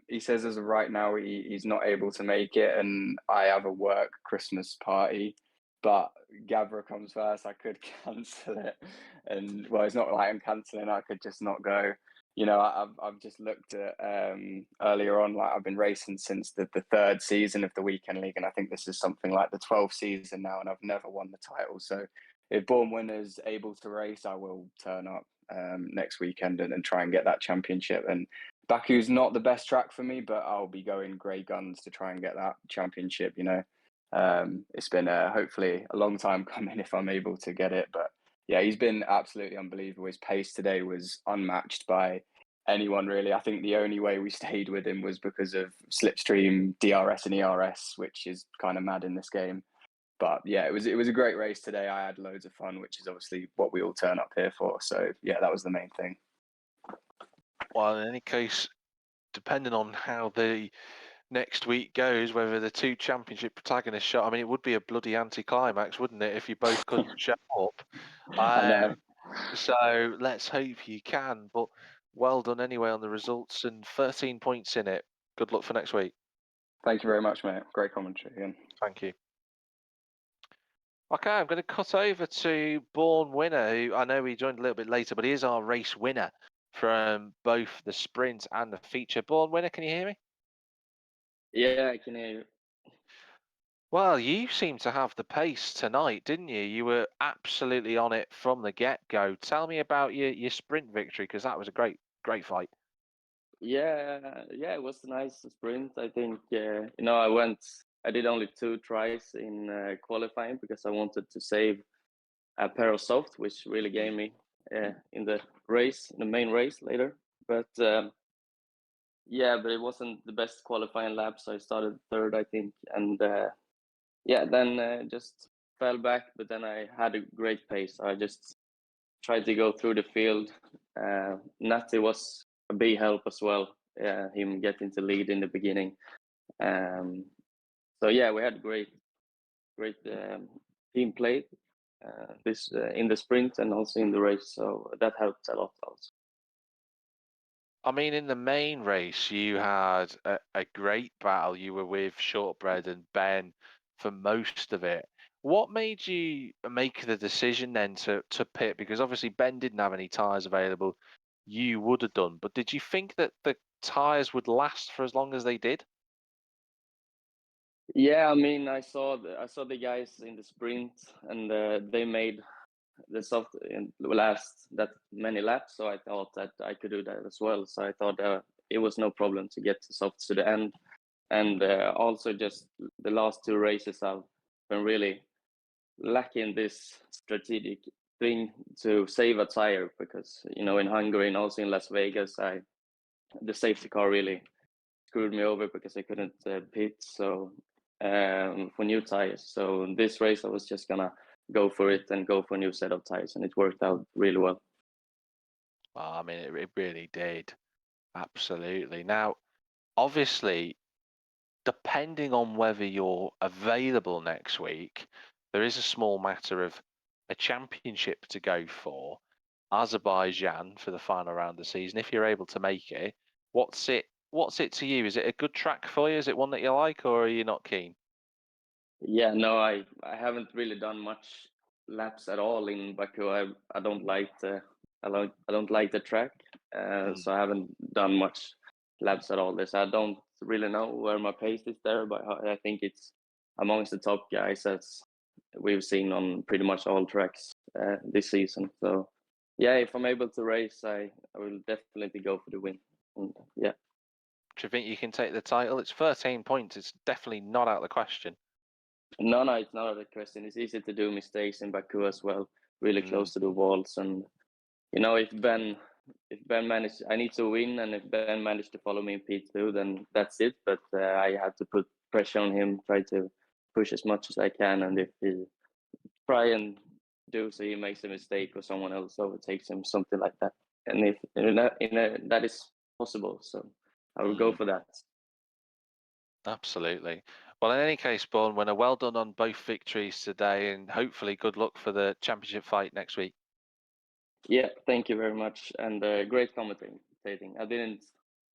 He says as of right now he's not able to make it, and I have a work Christmas party. But Gavra comes first. I could cancel it, and well, it's not like I'm cancelling. I could just not go. I've just looked at earlier on. Like I've been racing since the third season of the Weekend League, and I think this is something like the 12th season now, and I've never won the title. So if Born Winner's able to race, I will turn up next weekend and try and get that championship. And Baku's not the best track for me, but I'll be going grey guns to try and get that championship. It's been hopefully a long time coming if I'm able to get it, but yeah, he's been absolutely unbelievable. His pace today was unmatched by anyone, really. I think the only way we stayed with him was because of slipstream, DRS, and ERS, which is kind of mad in this game. But yeah, it was a great race today. I had loads of fun, which is obviously what we all turn up here for. So yeah, that was the main thing. Well, in any case, depending on how the next week goes, whether the two championship protagonists shot, I mean, it would be a bloody anticlimax, wouldn't it, if you both couldn't show up? I know. So let's hope you can. But well done anyway on the results and 13 points in it. Good luck for next week. Thank you very much, mate. Great commentary again. Thank you. Okay, I'm going to cut over to Born Winner, who I know he joined a little bit later, but he is our race winner from both the sprint and the feature. Born Winner, can you hear me? Yeah, I can hear you. Well, you seem to have the pace tonight, didn't you? You were absolutely on it from the get-go. Tell me about your sprint victory, because that was a great fight. Yeah, it was a nice sprint. I think, I did only 2 tries in qualifying because I wanted to save a pair of soft, which really gave me in the main race later. But but it wasn't the best qualifying lap, so I started third, I think, and then just fell back. But then I had a great pace. I just tried to go through the field. Natty was a big help as well. Him getting to lead in the beginning. So yeah, we had great team play this in the sprint and also in the race. So that helped a lot also. I mean, in the main race, you had a great battle. You were with Shortbread and Ben for most of it. What made you make the decision then to pit? Because obviously Ben didn't have any tyres available. You would have done, but did you think that the tyres would last for as long as they did? Yeah, I mean, I saw the guys in the sprint, and they made the soft last that many laps. So I thought that I could do that as well. So I thought it was no problem to get the softs to the end, and also just the last 2 races I've been really lacking this strategic thing to save a tire, because in Hungary and also in Las Vegas, the safety car really screwed me over because I couldn't pit for new tires. So this race I was just gonna go for it and go for a new set of tires, and it worked out really well. Well, I mean, it really did. Absolutely. Now, obviously, depending on whether you're available next week, there is a small matter of a championship to go for. Azerbaijan for the final round of the season. If you're able to make it, what's it to you? Is it a good track for you? Is it one that you like, or are you not keen? Yeah, no, I haven't really done much laps at all in Baku. I don't like the track, so I haven't done much laps at all. This I don't really know where my pace is there, but I think it's amongst the top guys as we've seen on pretty much all tracks this season. So yeah, if I'm able to race, I will definitely go for the win. And, yeah. Do you think you can take the title? It's 13 points. It's definitely not out of the question. No, it's not out of the question. It's easy to do mistakes in Baku as well, really close to the walls. And if Ben managed, I need to win, and if Ben managed to follow me in P2, then that's it. But I have to put pressure on him, try to push as much as I can, and if he try and do so, he makes a mistake or someone else overtakes him, something like that. And if that is possible, so I will go for that. Absolutely. Well, in any case, Born Winner, well done on both victories today, and hopefully good luck for the championship fight next week. Yeah, thank you very much, and great commentating. I didn't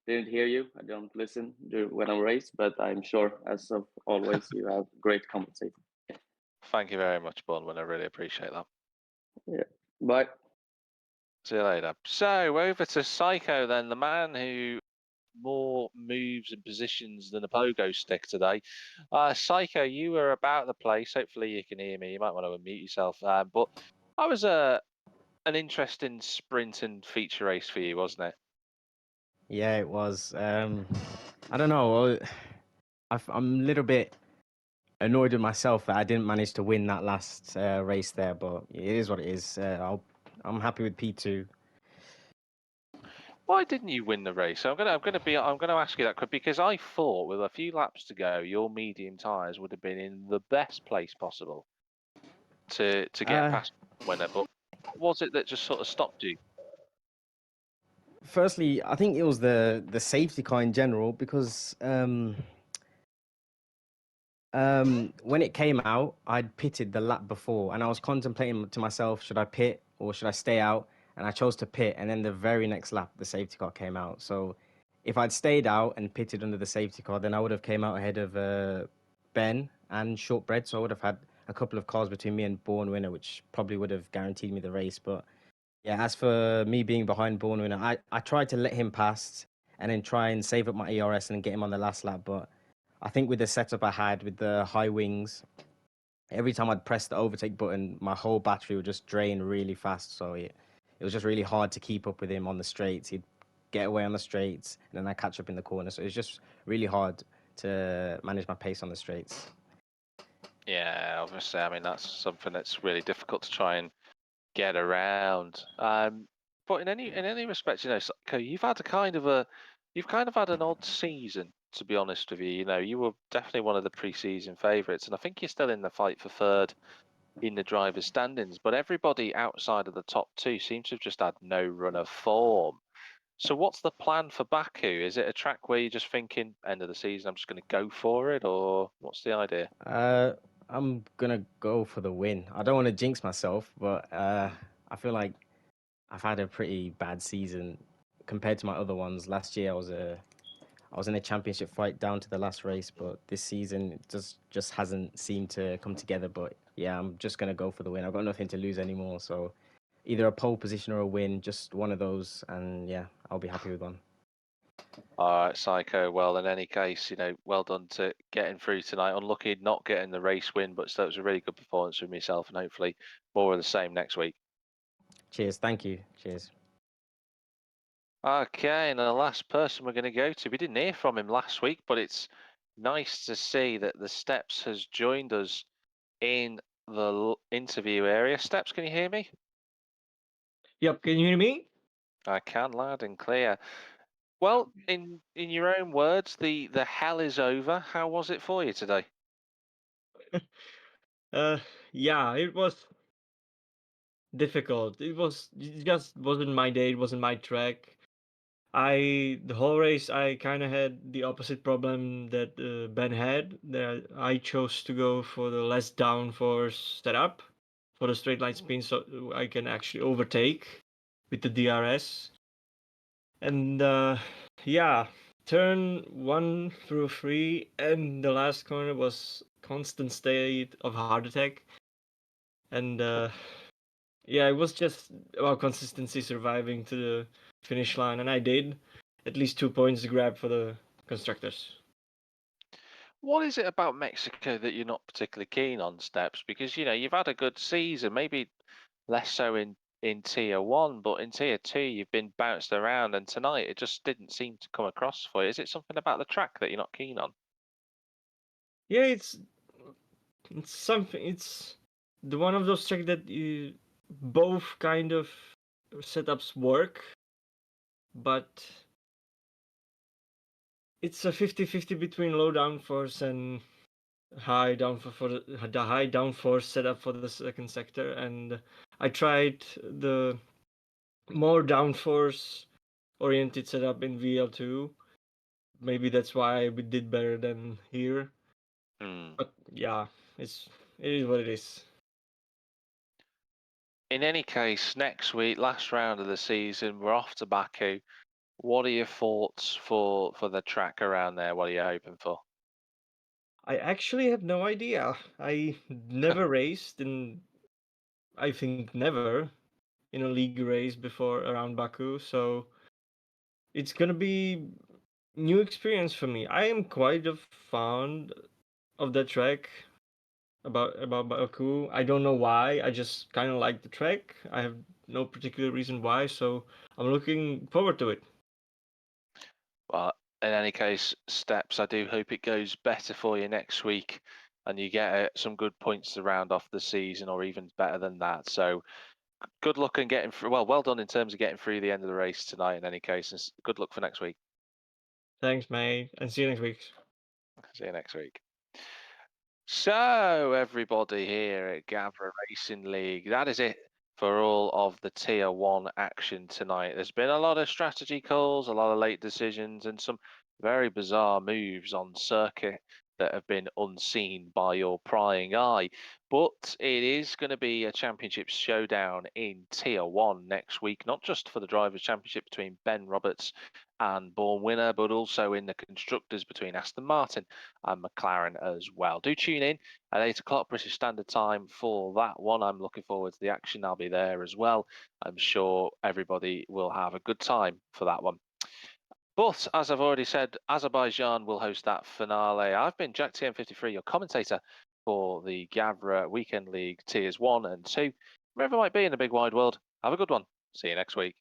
hear you. I don't listen when I race, but I'm sure, as of always, you have great commentating. Thank you very much, Born Winner. I really appreciate that. Yeah. Bye. See you later. So over to Psycho then, the man who more moves and positions than a pogo stick today. Psycho, you were about the place. Hopefully you can hear me. You might want to unmute yourself. But I was an interesting sprint and feature race for you, wasn't it? Yeah, it was. I don't know. I'm a little bit annoyed with myself that I didn't manage to win that last race there, but it is what it is. I'm happy with P2. Why didn't you win the race? I'm gonna ask you that because I thought with a few laps to go, your medium tyres would have been in the best place possible to get past the winner. But was it that just sort of stopped you? Firstly, I think it was the safety car in general because when it came out, I'd pitted the lap before, and I was contemplating to myself, should I pit or should I stay out? And I chose to pit, and then the very next lap, the safety car came out. So if I'd stayed out and pitted under the safety car, then I would have came out ahead of Ben and Shortbread. So I would have had a couple of cars between me and Born Winner, which probably would have guaranteed me the race. But yeah, as for me being behind Born Winner, I tried to let him pass and then try and save up my ERS and get him on the last lap, but I think with the setup I had with the high wings, every time I'd press the overtake button, my whole battery would just drain really fast. So it was just really hard to keep up with him on the straights. He'd get away on the straights, and then I catch up in the corner. So it was just really hard to manage my pace on the straights. Yeah, obviously. I mean, that's something that's really difficult to try and get around. But in any respect, Psycho, you've had you've kind of had an odd season, to be honest with you. You were definitely one of the pre-season favourites, and I think you're still in the fight for third in the drivers' standings. But everybody outside of the top two seems to have just had no run of form. So what's the plan for Baku? Is it a track where you're just thinking, end of the season, I'm just going to go for it, or what's the idea? I'm gonna go for the win. I don't want to jinx myself, but I feel like I've had a pretty bad season compared to my other ones. Last year I was in a championship fight down to the last race, but this season it just hasn't seemed to come together. But yeah, I'm just gonna go for the win. I've got nothing to lose anymore, so either a pole position or a win, just one of those, and yeah, I'll be happy with one. All right, Psycho. Well, in any case, well done to getting through tonight. Unlucky not getting the race win, but still, it was a really good performance from yourself, and hopefully more of the same next week. Cheers, thank you. Cheers. Okay, and the last person we're going to go to, we didn't hear from him last week, but it's nice to see that the Steps has joined us in the interview area. Steps, can you hear me? Yep, can you hear me? I can, loud and clear. Well, in your own words, the hell is over. How was it for you today? Yeah, it was difficult. It just wasn't my day, it wasn't my track. The whole race I kind of had the opposite problem that Ben had. That I chose to go for the less downforce setup for the straight line spin, so I can actually overtake with the DRS. And yeah, turn 1 through 3 and the last corner was constant state of heart attack. And yeah, it was just about consistency, surviving to the finish line, and I did. At least 2 points to grab for the constructors. What is it about Mexico that you're not particularly keen on, Steps? Because you've had a good season, maybe less so in tier one, but in tier two you've been bounced around, and tonight it just didn't seem to come across for you. Is it something about the track that you're not keen on? Yeah, it's something. It's the one of those tracks that both kind of setups work, but it's a 50-50 between low downforce and high downforce for the high downforce setup for the second sector, and I tried the more downforce oriented setup in WL2. Maybe that's why we did better than here. But yeah, it is what it is. In any case, next week, last round of the season, we're off to Baku. What are your thoughts for the track around there? What are you hoping for? I actually have no idea. I never raced, and I think never. in a league race before around Baku. So it's gonna be new experience for me. I am quite fond of that track about Baku. I don't know why. I just kind of like the track. I have no particular reason why. So I'm looking forward to it. Well, in any case, Steps, I do hope it goes better for you next week and you get some good points to round off the season or even better than that. So good luck in getting through. Well done in terms of getting through the end of the race tonight in any case. And good luck for next week. Thanks, mate, and see you next week. See you next week. So everybody here at Gavra Racing League, that is it for all of the Tier 1 action tonight. There's been a lot of strategy calls, a lot of late decisions, and some very bizarre moves on circuit that have been unseen by your prying eye. But it is going to be a championship showdown in Tier 1 next week, not just for the Drivers' Championship between Ben Roberts and Born Winner, but also in the Constructors between Aston Martin and McLaren as well. Do tune in at 8 o'clock British Standard Time for that one. I'm looking forward to the action. I'll be there as well. I'm sure everybody will have a good time for that one. But as I've already said, Azerbaijan will host that finale. I've been Jack TM53, your commentator for the Gavra Weekend League Tiers 1 and 2. Wherever it might be in the big wide world, have a good one. See you next week.